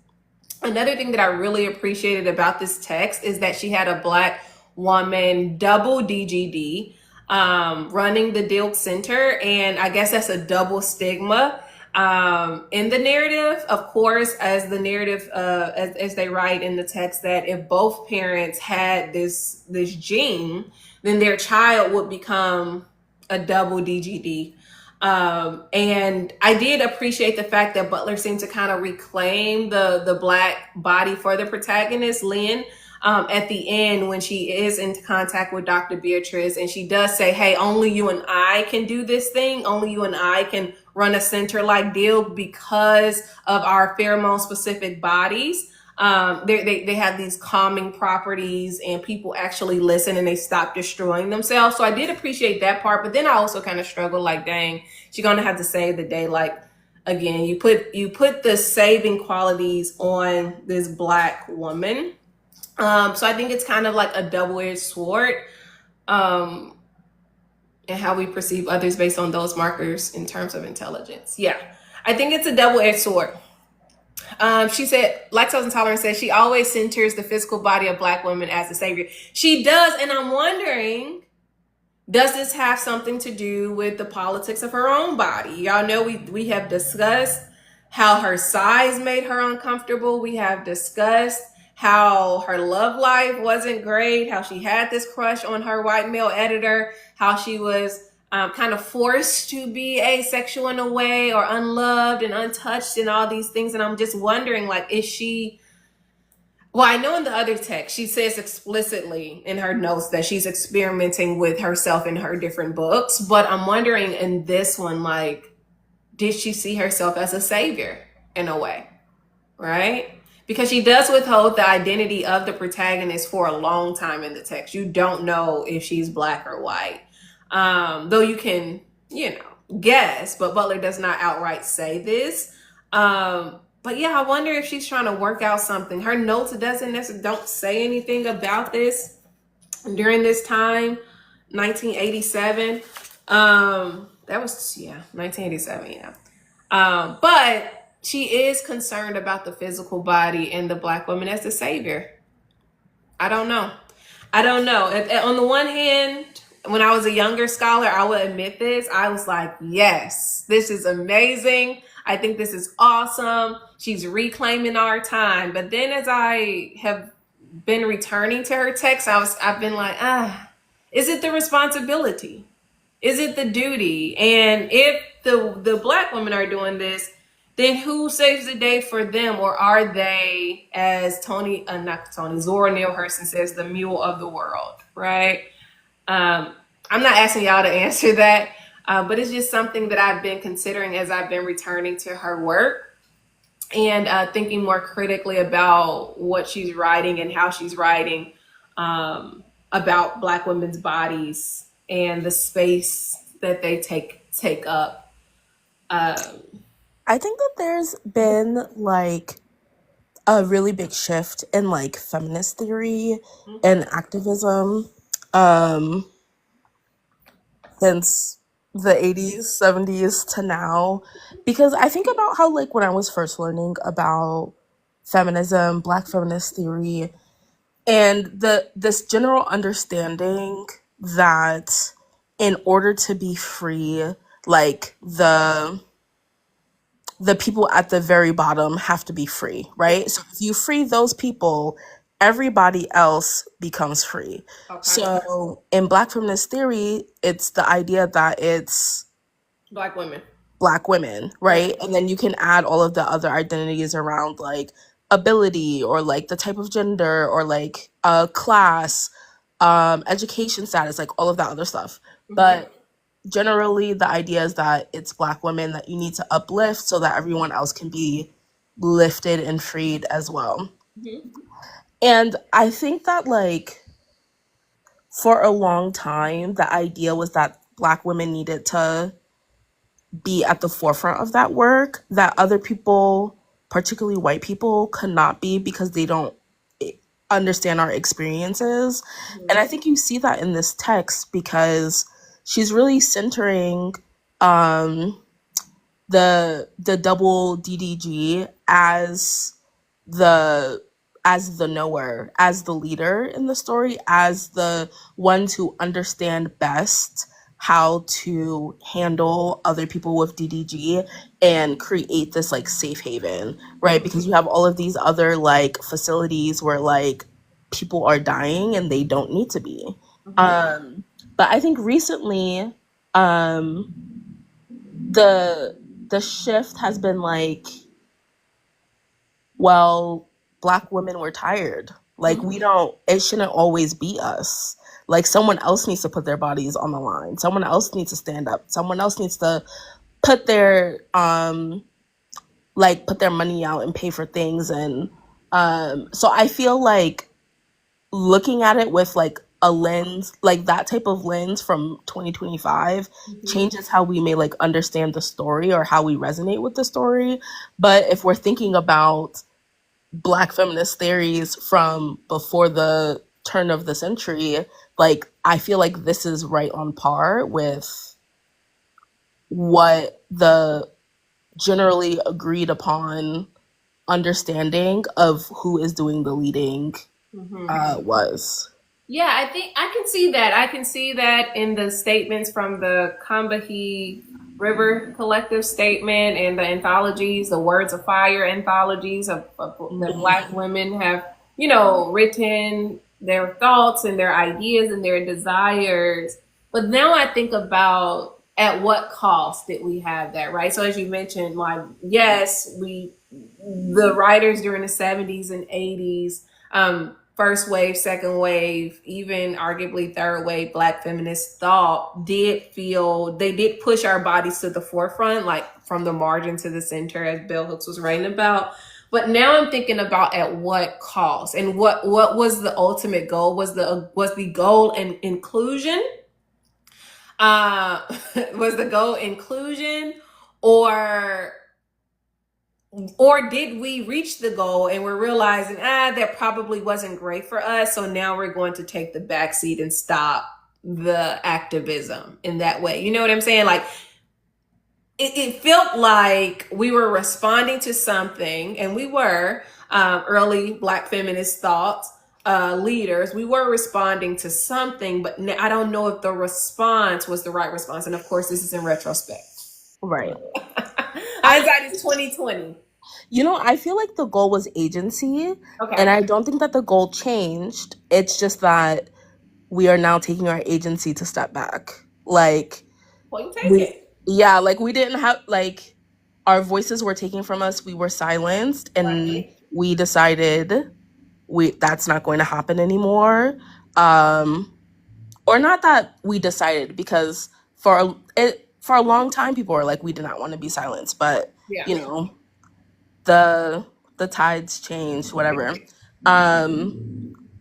Another thing that I really appreciated about this text is that she had a Black woman, double DGD, running the Dilk Center. And I guess that's a double stigma. In the narrative, of course, as the narrative, as they write in the text, that if both parents had this gene, then their child would become a double DGD. And I did appreciate the fact that Butler seemed to kind of reclaim the Black body for the protagonist, Lynn, at the end when she is in contact with Dr. Beatrice, and she does say, hey, only you and I can do this thing. Only you and I can run a center like Deal because of our pheromone specific bodies. They have these calming properties, and people actually listen and they stop destroying themselves. So I did appreciate that part, but then I also kind of struggled, like, dang, she's gonna have to save the day. Like, again, you put the saving qualities on this Black woman. So I think it's kind of like a double-edged sword, and how we perceive others based on those markers in terms of intelligence. Yeah, I think it's a double-edged sword. She said, lactose intolerant says she always centers the physical body of Black women as the savior. She does, and I'm wondering, does this have something to do with the politics of her own body? Y'all know we have discussed how her size made her uncomfortable. We have discussed how her love life wasn't great, how she had this crush on her white male editor, how she was kind of forced to be asexual in a way, or unloved and untouched and all these things. And I'm just wondering, like, is she... Well, I know in the other text, she says explicitly in her notes that she's experimenting with herself in her different books. But I'm wondering in this one, like, did she see herself as a savior in a way, right? Because she does withhold the identity of the protagonist for a long time in the text. You don't know if she's Black or white. Though you can, guess, but Butler does not outright say this. But yeah, I wonder if she's trying to work out something. Her notes don't say anything about this during this time, 1987. That was 1987. Yeah. But she is concerned about the physical body and the Black woman as the savior. I don't know. On the one hand, when I was a younger scholar, I would admit this. I was like, yes, this is amazing. I think this is awesome. She's reclaiming our time. But then as I have been returning to her text, I've been like, is it the responsibility? Is it the duty? And if the Black women are doing this, then who saves the day for them? Or are they, as Zora Neale Hurston says, the mule of the world, right? I'm not asking y'all to answer that, but it's just something that I've been considering as I've been returning to her work and thinking more critically about what she's writing and how she's writing about Black women's bodies and the space that they take up. I think that there's been like a really big shift in like feminist theory and activism since the 80s, 70s to now. Because I think about how, like, when I was first learning about feminism, Black feminist theory, and this general understanding that in order to be free, like the people at the very bottom have to be free, right? So if you free those people, everybody else becomes free. Okay. So in Black feminist theory, it's the idea that it's Black women, right? And then you can add all of the other identities around, like ability, or like the type of gender, or like class, education status, like all of that other stuff. But generally the idea is that it's Black women that you need to uplift so that everyone else can be lifted and freed as well. And I think that, like, for a long time, the idea was that Black women needed to be at the forefront of that work, that other people, particularly white people, could not be because they don't understand our experiences. And I think you see that in this text because she's really centering the double DDG as the knower, as the leader in the story, as the ones who understand best how to handle other people with DDG and create this like safe haven, right? Because you have all of these other like facilities where like people are dying and they don't need to be. But I think recently, the shift has been like, well, Black women were tired. Like it shouldn't always be us. Like someone else needs to put their bodies on the line. Someone else needs to stand up. Someone else needs to put their put their money out and pay for things and So I feel like looking at it with like a lens, like that type of lens from 2025 changes how we may like understand the story or how we resonate with the story. But if we're thinking about Black feminist theories from before the turn of the century, like I feel like this is right on par with what the generally agreed upon understanding of who is doing the leading was. Yeah, I think I can see that. I can see that in the statements from the Combahee River Collective statement and the anthologies, the Words of Fire anthologies of that Black women have, written their thoughts and their ideas and their desires. But now I think about at what cost did we have that, right? So as you mentioned, like, yes, the writers during the 70s and 80s, first wave, second wave, even arguably third wave Black feminist thought they did push our bodies to the forefront, like from the margin to the center, as Bell Hooks was writing about. But now I'm thinking about at what cost and what was the ultimate goal? Was the goal inclusion? Was the goal inclusion, or did we reach the goal and we're realizing that probably wasn't great for us, so now we're going to take the backseat and stop the activism in that way? You know what I'm saying? Like it felt like we were responding to something, and we were early Black feminist thoughts leaders. We were responding to something, but I don't know if the response was the right response. And of course, this is in retrospect. Right. Hindsight is 2020. I feel like the goal was agency, Okay. and I don't think that the goal changed. It's just that we are now taking our agency to step back. Like, well, you take it. Yeah, like we didn't have like our voices were taken from us. We were silenced, and we decided that's not going to happen anymore. Or not that we decided, because for a long time people were like, we did not want to be silenced, but the tides changed, whatever.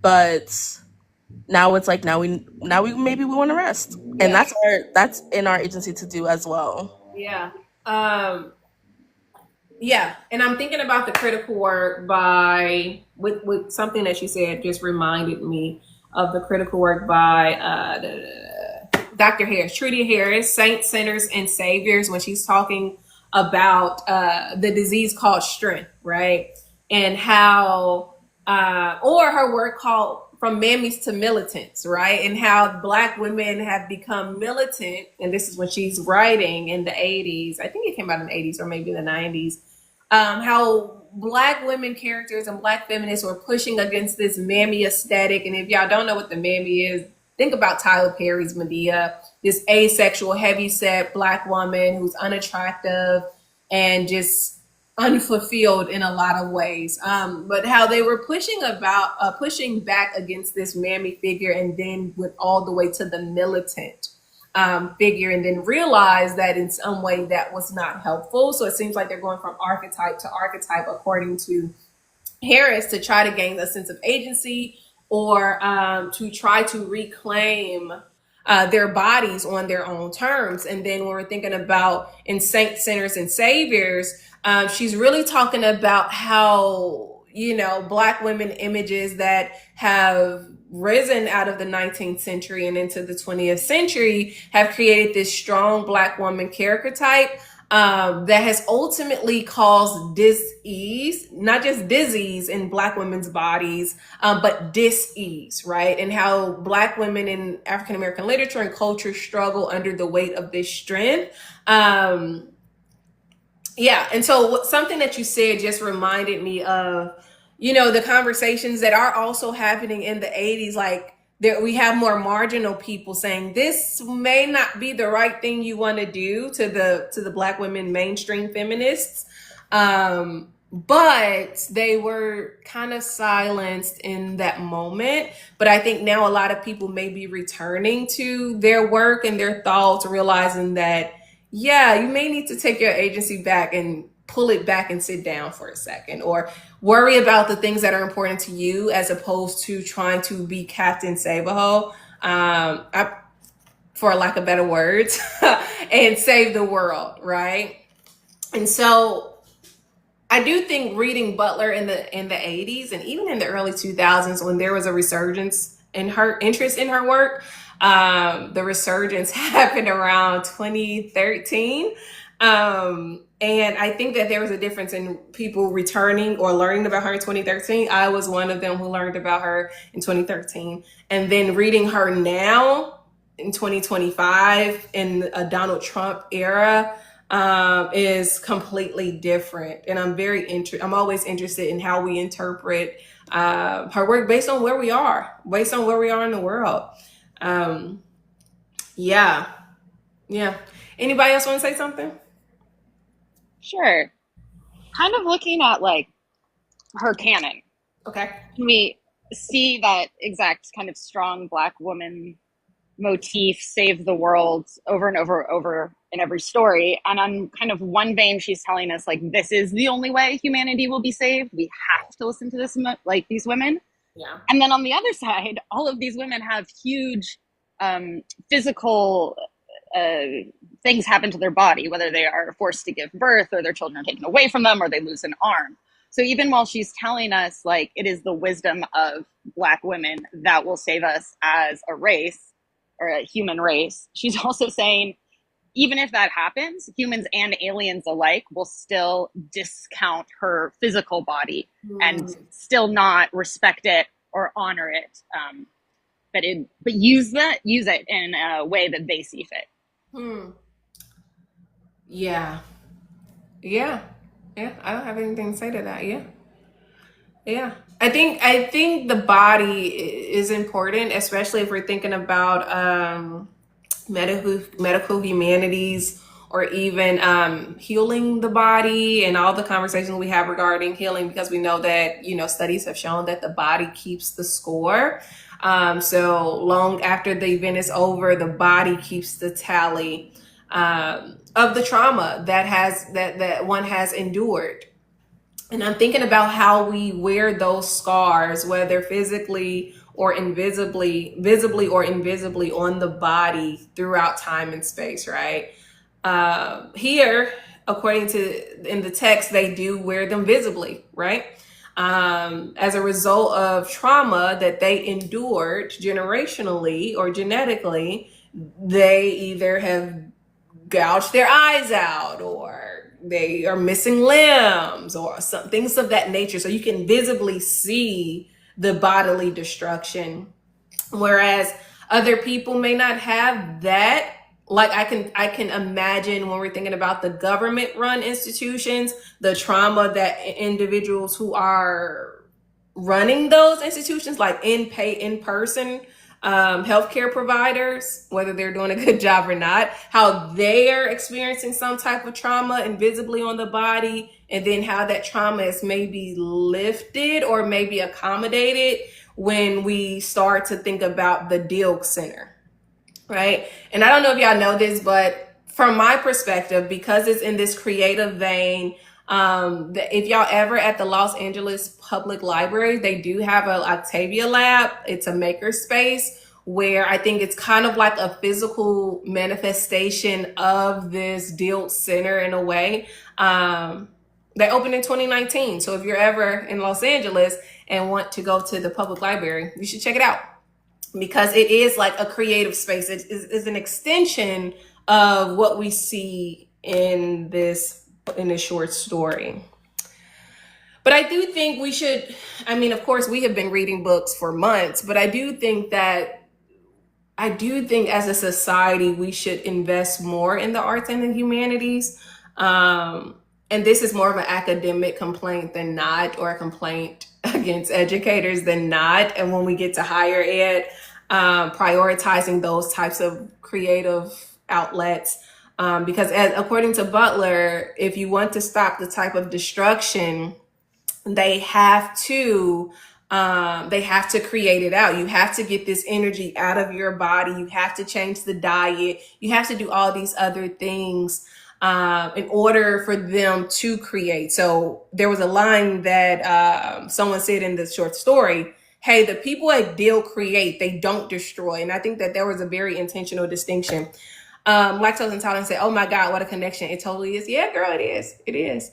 But now it's like now we maybe we want to rest, and that's in our agency to do as well. Yeah. Yeah, and I'm thinking about the critical work by with something that you said just reminded me of the critical work by Dr. Harris, Trudy Harris, Saints, Sinners, and Saviors, when she's talking about the disease called strength, right? And how, or her work called From Mammies to Militants, right? And how Black women have become militant, and this is when she's writing in the 80s. I think it came out in the 80s or maybe the 90s. How Black women characters and Black feminists were pushing against this mammy aesthetic. And if y'all don't know what the mammy is, think about Tyler Perry's Medea, this asexual, heavyset Black woman who's unattractive and just unfulfilled in a lot of ways. But how they were pushing back against this mammy figure, and then went all the way to the militant figure, and then realized that in some way that was not helpful. So it seems like they're going from archetype to archetype, according to Harris, to try to gain a sense of agency, or to try to reclaim their bodies on their own terms. And then when we're thinking about in Saints, Sinners, and Saviors, she's really talking about how, Black women images that have risen out of the 19th century and into the 20th century have created this strong Black woman character that has ultimately caused dis-ease, not just disease in Black women's bodies, but dis-ease, right? And how Black women in African American literature and culture struggle under the weight of this strength. And so something that you said just reminded me of, the conversations that are also happening in the 80s, like there, we have more marginal people saying this may not be the right thing you want to do to the Black women mainstream feminists. But they were kind of silenced in that moment. But I think now a lot of people may be returning to their work and their thoughts, realizing that, you may need to take your agency back and pull it back and sit down for a second, or worry about the things that are important to you as opposed to trying to be Captain Save-A-Ho, for lack of better words, and save the world, right? And so I do think reading Butler in the 80s and even in the early 2000s, when there was a resurgence in her interest in her work, the resurgence happened around 2013. And I think that there was a difference in people returning or learning about her in 2013. I was one of them who learned about her in 2013. And then reading her now in 2025 in a Donald Trump era is completely different. And I'm always interested in how we interpret her work based on where we are in the world. Yeah. Anybody else want to say something? Sure. Kind of looking at like her canon. Okay. Can we see that exact kind of strong Black woman motif, save the world, over and over in every story? And on kind of one vein, she's telling us like, this is the only way humanity will be saved. We have to listen to this, like these women. Yeah. And then on the other side, all of these women have huge physical things happen to their body, whether they are forced to give birth or their children are taken away from them or they lose an arm. So even while she's telling us like it is the wisdom of Black women that will save us as a race or a human race, she's also saying even if that happens, humans and aliens alike will still discount her physical body and still not respect it or honor it, but use it in a way that they see fit. Yeah. I don't have anything to say to that. Yeah. I think the body is important, especially if we're thinking about medical humanities, or even healing the body and all the conversations we have regarding healing, because we know that, studies have shown that the body keeps the score. So long after the event is over, the body keeps the tally of the trauma that one has endured. And I'm thinking about how we wear those scars, whether physically or visibly or invisibly on the body throughout time and space, right? Here, according to in the text, they do wear them visibly, right? As a result of trauma that they endured generationally or genetically, they either have gouged their eyes out, or they are missing limbs, or some things of that nature. So you can visibly see the bodily destruction, whereas other people may not have that. Like I can imagine when we're thinking about the government run institutions, the trauma that individuals who are running those institutions, like in person healthcare providers, whether they're doing a good job or not, how they are experiencing some type of trauma invisibly on the body, and then how that trauma is maybe lifted or maybe accommodated when we start to think about the Dilk Center, right? And I don't know if y'all know this, but from my perspective, because it's in this creative vein, if y'all ever at the Los Angeles Public Library, they do have an Octavia lab. It's a maker space where I think it's kind of like a physical manifestation of this Dilk Center in a way. They opened in 2019. So if you're ever in Los Angeles and want to go to the public library, you should check it out, because it is like a creative space. It is an extension of what we see in this short story. But I do think we should, of course, we have been reading books for months, but I do think as a society, we should invest more in the arts and the humanities. And this is more of an academic complaint than not, or a complaint against educators than not. And when we get to higher ed, prioritizing those types of creative outlets. Because according to Butler, if you want to stop the type of destruction, they have to create it out. You have to get this energy out of your body. You have to change the diet. You have to do all these other things in order for them to create. So there was a line that someone said in the short story, hey, the people at Deal create, they don't destroy. And I think that there was a very intentional distinction. Lactose Intolerant said, oh my God, what a connection. It totally is. Yeah, girl, it is. It is.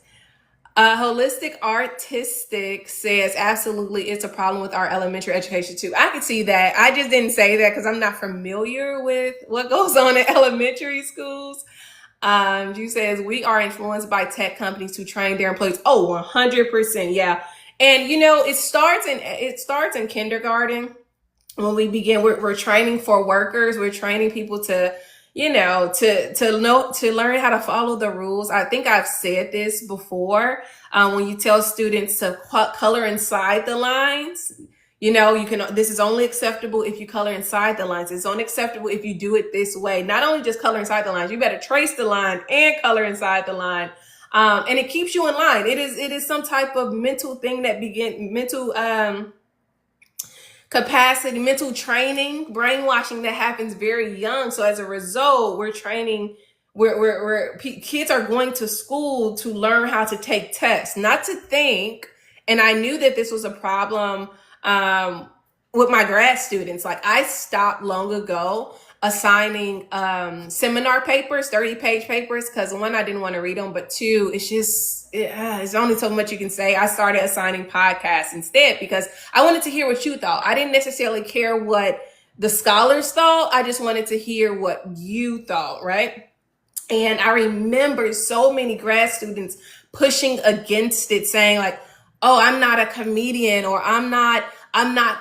Holistic Artistic says, absolutely, it's a problem with our elementary education too. I could see that. I just didn't say that because I'm not familiar with what goes on in elementary schools. Drew says, we are influenced by tech companies to train their employees. Oh, 100%. Yeah. And it starts in kindergarten. When we begin, we're training for workers. We're training people to to learn how to follow the rules. I think I've said this before. When you tell students to color inside the lines, you can. This is only acceptable if you color inside the lines. It's only acceptable if you do it this way. Not only just color inside the lines, you better trace the line and color inside the line. And it keeps you in line. It is some type of mental thing that mental capacity, mental training, brainwashing that happens very young. So as a result, we're training. Kids are going to school to learn how to take tests, not to think. And I knew that this was a problem with my grad students. Like, I stopped long ago assigning seminar papers, 30-page papers, because one, I didn't want to read them, but two, it's only so much you can say. I started assigning podcasts instead because I wanted to hear what you thought. I didn't necessarily care what the scholars thought. I just wanted to hear what you thought, right? And I remember so many grad students pushing against it, saying like, oh, I'm not a comedian, or I'm not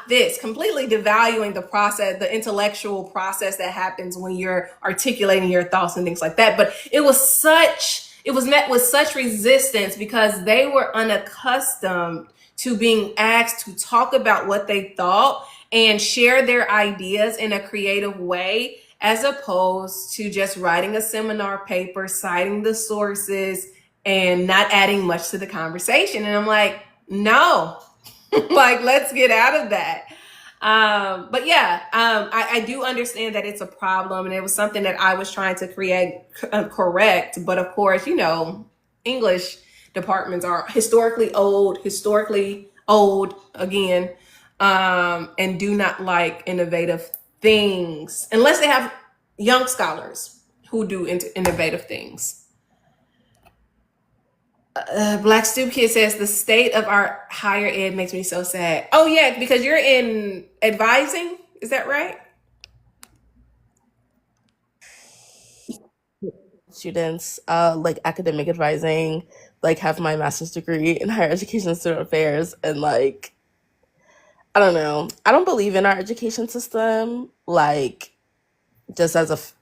this, completely devaluing the process, the intellectual process that happens when you're articulating your thoughts and things like that. But it was met with such resistance because they were unaccustomed to being asked to talk about what they thought and share their ideas in a creative way, as opposed to just writing a seminar paper, citing the sources, and not adding much to the conversation. And I'm like, no, like, let's get out of that. But yeah, I do understand that it's a problem, and it was something that I was trying to correct. But of course, English departments are historically old again, and do not like innovative things unless they have young scholars who do innovative things. Black Stoop Kid says, the state of our higher ed makes me so sad. Oh yeah, because you're in advising, is that right? Students, like academic advising, like have my master's degree in higher education and student affairs, and like, I don't know. I don't believe in our education system, like, just as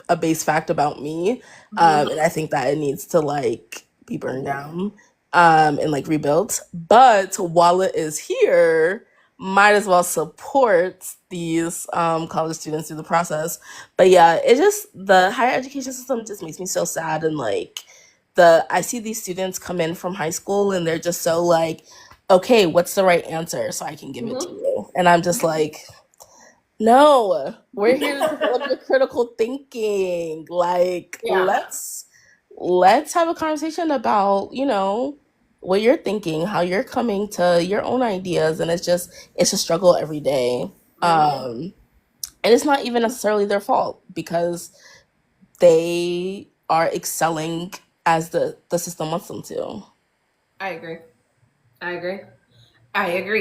a base fact about me. And I think that it needs to like be burned down and like rebuilt. But while it is here, might as well support these college students through the process. But yeah, it just, the higher education system just makes me so sad. And like, I see these students come in from high school and they're just so like, okay, what's the right answer so I can give it to you? And I'm just like, no, we're here to develop your critical thinking. Like, Yeah. let's have a conversation about, what you're thinking, how you're coming to your own ideas. And it's a struggle every day. And it's not even necessarily their fault because they are excelling as the system wants them to. I agree.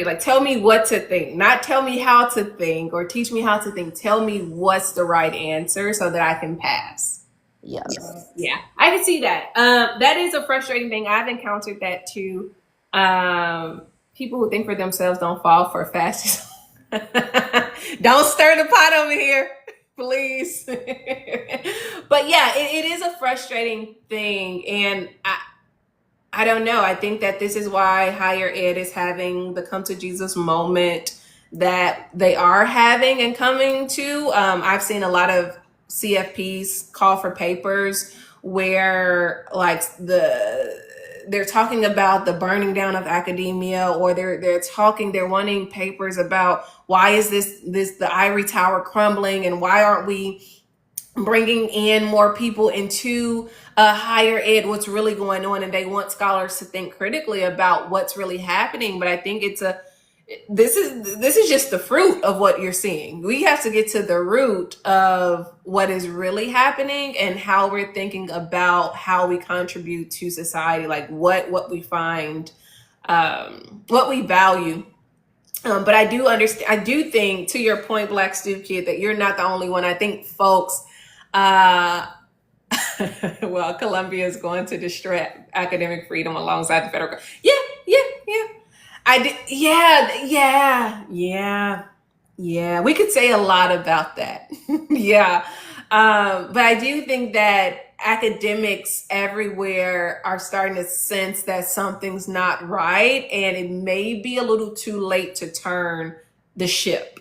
Like, tell me what to think, not tell me how to think or teach me how to think. Tell me what's the right answer so that I can pass. Yes. Yeah, I can see that. That is a frustrating thing. I've encountered that too. People who think for themselves don't fall for fast. Don't stir the pot over here, please. But yeah, it is a frustrating thing. And I don't know. I think that this is why higher ed is having the come to Jesus moment that they are having and coming to. I've seen a lot of CFPs call for papers where like they're talking about the burning down of academia, or they're wanting papers about why is the ivory tower crumbling, and why aren't we bringing in more people into higher ed, what's really going on, and they want scholars to think critically about what's really happening. But I think this is just the fruit of what you're seeing. We have to get to the root of what is really happening and how we're thinking about how we contribute to society, like what we find, what we value. But I do understand. I do think, to your point, Black Stu Kid, that you're not the only one. I think folks, uh, well, Columbia is going to destroy academic freedom alongside the federal. Yeah, yeah, yeah. I did. Yeah, yeah, yeah. Yeah, we could say a lot about that. Yeah. But I do think that academics everywhere are starting to sense that something's not right, and it may be a little too late to turn the ship,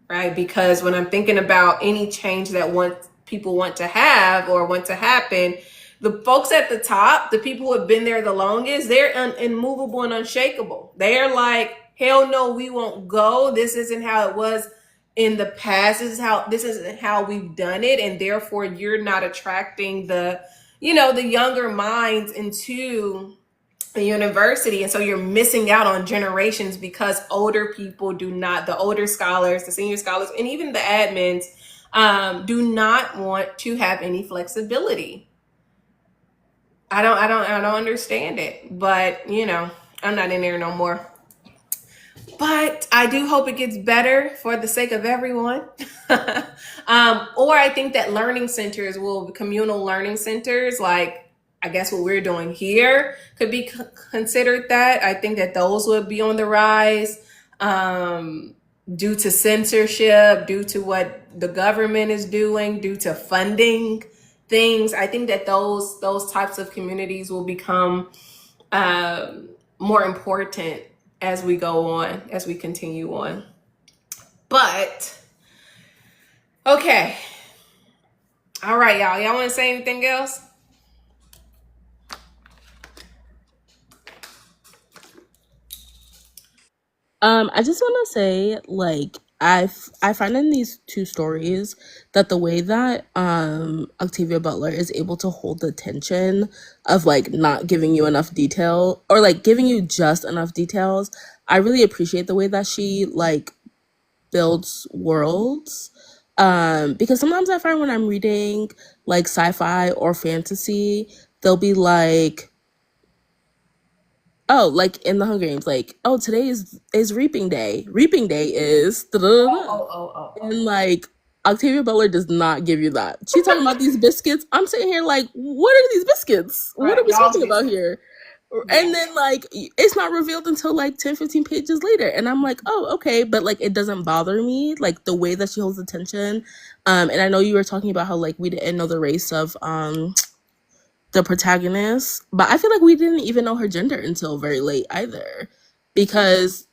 right? Because when I'm thinking about any change that people want to have or want to happen, the folks at the top, the people who have been there the longest, they're immovable and unshakable. They're like, hell no, we won't go. This isn't how it was in the past. This isn't how we've done it. And therefore you're not attracting the younger minds into the university. And so you're missing out on generations because older people the older scholars, the senior scholars, and even the admins do not want to have any flexibility. I don't understand it, but I'm not in there no more. But I do hope it gets better for the sake of everyone. Or I think that learning centers communal learning centers, like I guess what we're doing here, could be considered that. I think that those would be on the rise due to censorship, due to what the government is doing, due to funding things. I think that those types of communities will become more important as we go on, as we continue on. But okay, all right, y'all want to say anything else? I just want to say, like, I find in these two stories that the way that Octavia Butler is able to hold the tension of like not giving you enough detail or like giving you just enough details, I really appreciate the way that she like builds worlds. Because sometimes I find when I'm reading like sci-fi or fantasy, they'll be like, oh, like in the Hunger Games, like, oh, today is reaping day. Reaping day is and like Octavia Butler does not give you that. She's talking about these biscuits. I'm sitting here like, what are these biscuits? What are we talking about here? And then like it's not revealed until like 10-15 pages later, and I'm like, oh, okay, but like it doesn't bother me, like the way that she holds attention. And I know you were talking about how like we didn't know the race of the protagonist, but I feel like we didn't even know her gender until very late either, because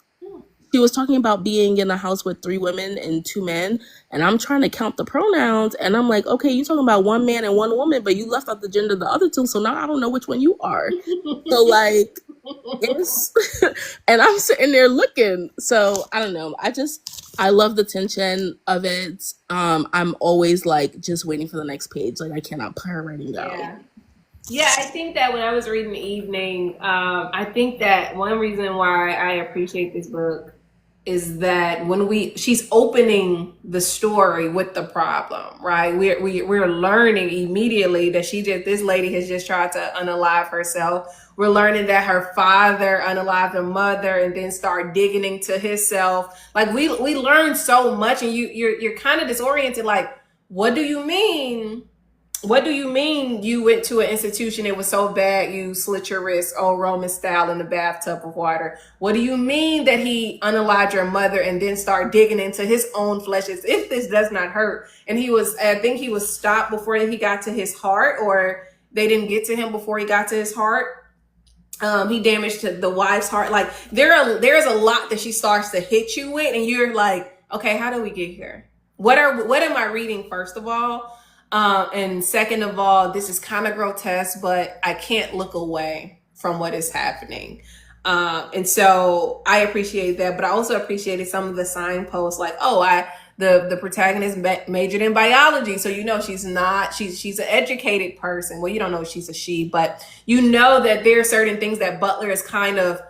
she was talking about being in a house with 3 women and 2 men, and I'm trying to count the pronouns, and I'm like, okay, you talking about 1 man and 1 woman, but you left out the gender of the other 2, so now I don't know which one you are. So like it's and I'm sitting there looking, so I don't know, I love the tension of it. I'm always like just waiting for the next page, like I cannot put her writing down. Yeah, I think that when I was reading the evening, I think that one reason why I appreciate this book is that she's opening the story with the problem, right? We're learning immediately that this lady has just tried to unalive herself. We're learning that her father unalived her mother and then start digging into himself. Like we learn so much, and you're kind of disoriented. Like, what do you mean? What do you mean you went to an institution, it was so bad you slit your wrist, old Roman style, in a bathtub of water? What do you mean that he unalived your mother and then start digging into his own flesh as if this does not hurt? And I think he was stopped before he got to his heart, or they didn't get to him before he got to his heart. He damaged the wife's heart. Like there's a lot that she starts to hit you with, and you're like, okay, how do we get here? What am I reading, first of all? And second of all, this is kind of grotesque, but I can't look away from what is happening. And so I appreciate that, but I also appreciated some of the signposts, like, the protagonist majored in biology, so she's not she's an educated person. Well, you don't know she's a she, but that there are certain things that Butler is kind of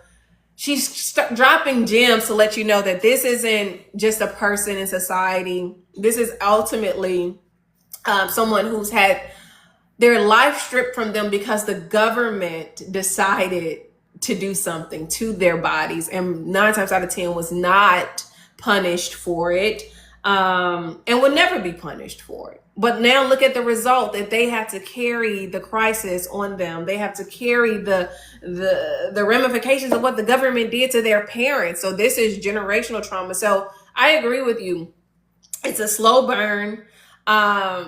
she's dropping gems to let you know that this isn't just a person in society. This is ultimately someone who's had their life stripped from them because the government decided to do something to their bodies, and 9 times out of 10 was not punished for it, and would never be punished for it. But now look at the result, that they have to carry the crisis on them. They have to carry the ramifications of what the government did to their parents. So this is generational trauma. So I agree with you. It's a slow burn.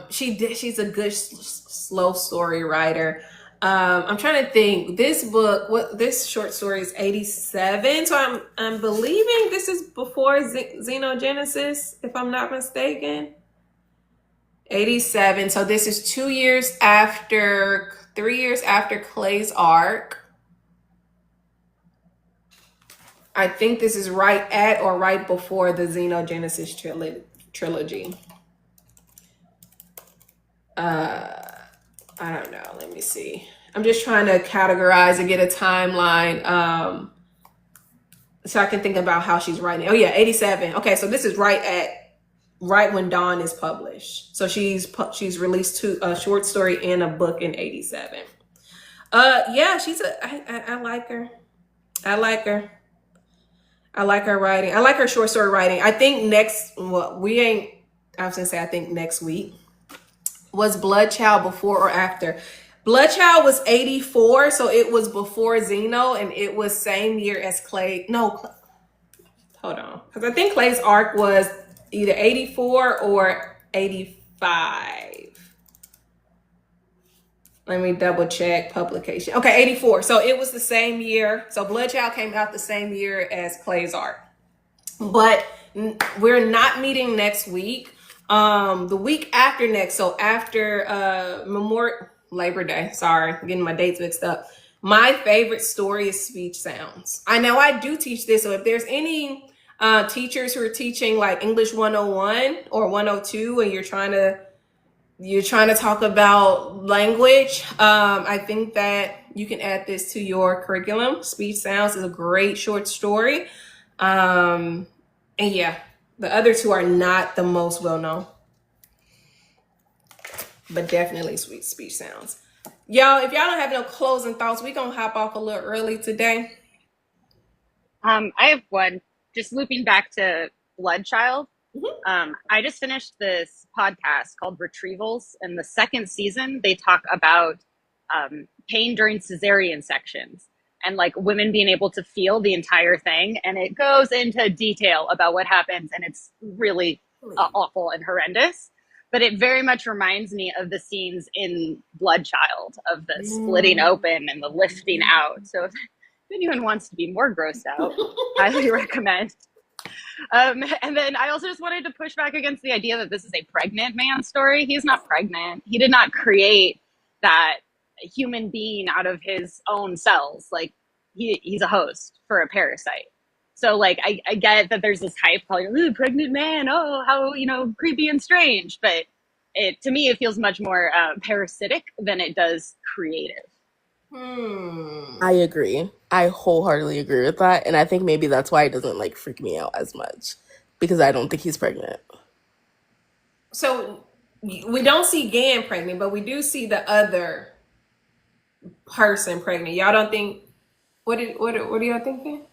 She's a good slow story writer. I'm trying to think. This short story is 87, so I'm believing this is before Xenogenesis, if I'm not mistaken. 87. So this is 3 years after Clay's arc. I think this is right at or right before the Xenogenesis trilogy. I don't know. Let me see. I'm just trying to categorize and get a timeline, so I can think about how she's writing. Oh yeah, 87. Okay, so this is right when Dawn is published. So she's released a short story and a book in 87. Yeah, I like her. I like her. I like her writing. I like her short story writing. I think I was gonna say I think next week. Was Bloodchild before or after? Bloodchild was 84, so it was before Xeno, and it was same year as Clay. No, hold on, because I think Clay's arc was either 84 or 85. Let me double check publication. Okay, 84. So it was the same year. So Bloodchild came out the same year as Clay's arc. But we're not meeting next week. The week after next, so after Labor Day, sorry, I'm getting my dates mixed up. My favorite story is Speech Sounds. I know I do teach this, so if there's any teachers who are teaching like English 101 or 102 and you're trying to talk about language, I think that you can add this to your curriculum. Speech Sounds is a great short story. And yeah, the other two are not the most well-known, but definitely Speech Sounds. Y'all, if y'all don't have no closing thoughts, we're going to hop off a little early today. I have one. Just looping back to Bloodchild. I just finished this podcast called Retrievals. In the second season, they talk about pain during cesarean sections and like women being able to feel the entire thing. And it goes into detail about what happens. And it's really awful and horrendous. But it very much reminds me of the scenes in Bloodchild, of the splitting open and the lifting out. So if anyone wants to be more grossed out, highly recommend. And then I also just wanted to push back against the idea that this is a pregnant man story. He's not pregnant. He did not create that human being out of his own cells. Like he's a host for a parasite. So like I get that there's this hype calling, ooh, pregnant man, oh, how creepy and strange. But to me it feels much more parasitic than it does creative. I agree. I wholeheartedly agree with that, and I think maybe that's why it doesn't like freak me out as much, because I don't think he's pregnant. So we don't see Gan pregnant, but we do see the other person pregnant. Y'all don't think? What are y'all thinking?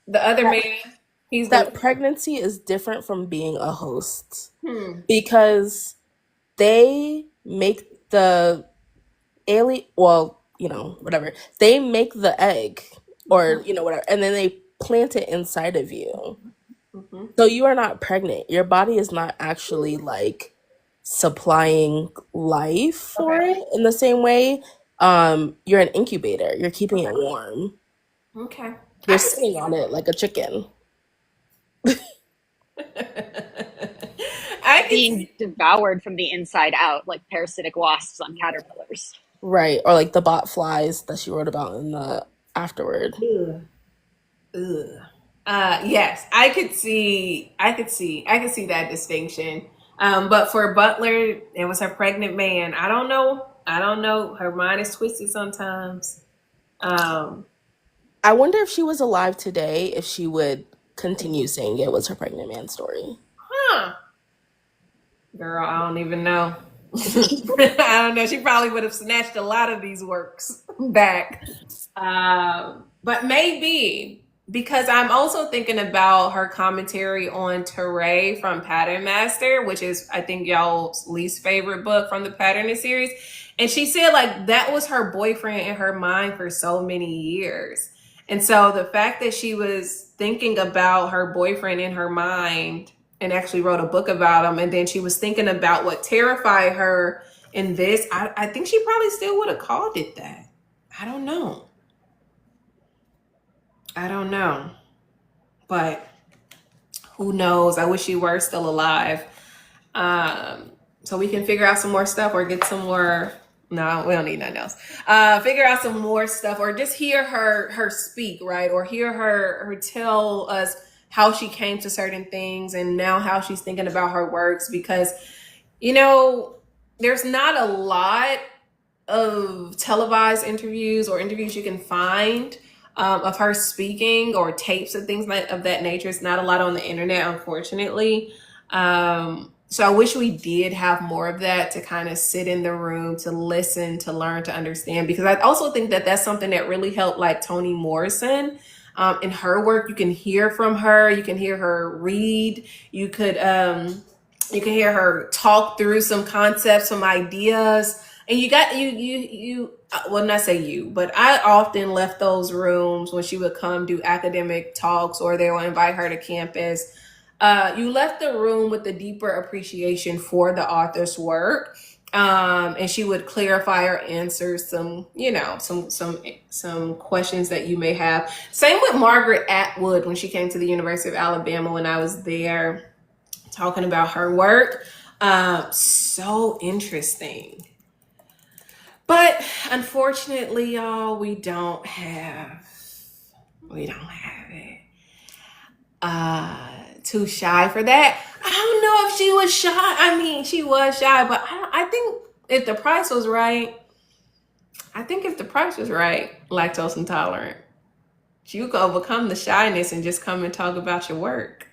The other man, he's That pregnancy is different from being a host, because they make the alien, well, whatever. They make the egg, or whatever, and then they plant it inside of you. So you are not pregnant. Your body is not actually like supplying life for it in the same way. You're an incubator. You're keeping it warm. Okay. You're sitting on it like a chicken. Being devoured from the inside out, like parasitic wasps on caterpillars. Right, or like the bot flies that she wrote about in the afterward. Ugh. Yes, I could see that distinction. But for Butler, it was her pregnant man. I don't know. I don't know. Her mind is twisted sometimes. Um, I wonder if she was alive today, if she would continue saying it was her pregnant man story. huh. Girl, I don't even know. I don't know. She probably would have snatched a lot of these works back. But maybe because I'm also thinking about her commentary on Teray from Pattern Master, which is I think y'all's least favorite book from the Patterning series. And she said like that was her boyfriend in her mind for so many years. And so the fact that she was thinking about her boyfriend in her mind and actually wrote a book about him, and then she was thinking about what terrified her in this, I think she probably still would have called it that. I don't know. I don't know. But who knows? I wish she were still alive. So we can figure out some more stuff or get some more. No, we don't need nothing else. Figure out some more stuff or just hear her speak, right? Or hear her tell us how she came to certain things and now how she's thinking about her works, because there's not a lot of televised interviews or interviews you can find of her speaking or tapes and things of that nature. It's not a lot on the internet, unfortunately. So I wish we did have more of that to kind of sit in the room, to listen, to learn, to understand, because I also think that that's something that really helped like Toni Morrison in her work. You can hear from her, you can hear her read, you can hear her talk through some concepts, some ideas. And well, not say you, but I often left those rooms when she would come do academic talks or they would invite her to campus. You left the room with a deeper appreciation for the author's work. And she would clarify or answer some questions that you may have. Same with Margaret Atwood when she came to the University of Alabama when I was there talking about her work. So interesting. But unfortunately, y'all, we don't have it. Too shy for that. I don't know if she was shy. I mean, she was shy, but I think if the price was right, lactose intolerant, you could overcome the shyness and just come and talk about your work.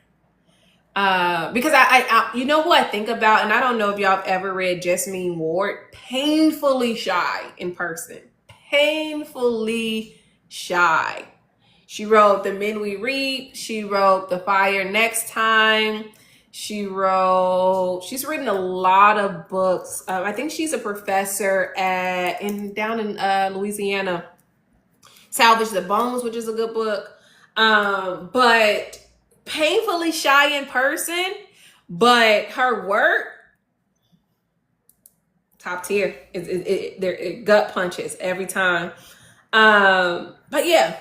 Because I you know who I think about, and I don't know if y'all have ever read Jessamine Ward. Painfully shy in person. Painfully shy. She wrote The Men We Reap. She wrote The Fire Next Time. She's written a lot of books. I think she's a professor down in Louisiana. Salvage the Bones, which is a good book. But painfully shy in person, but her work, top tier. It gut punches every time. But yeah.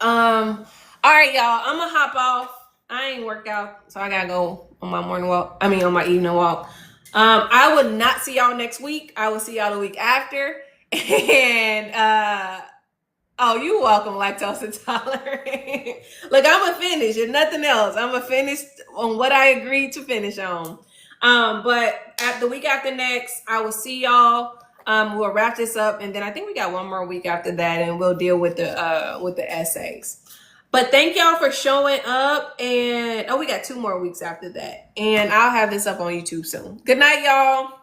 All right, y'all. I'm gonna hop off. I ain't work out, so I gotta go on my morning walk. I mean, on my evening walk. I would not see y'all next week. I will see y'all the week after. And oh, you're welcome, lactose intolerant. Look, I'm gonna finish, if nothing else. I'm gonna finish on what I agreed to finish on. But at the week after next, I will see y'all. We'll wrap this up, and then I think we got one more week after that, and we'll deal with the essays. But thank y'all for showing up, and we got 2 more weeks after that, and I'll have this up on YouTube soon. Good night, y'all.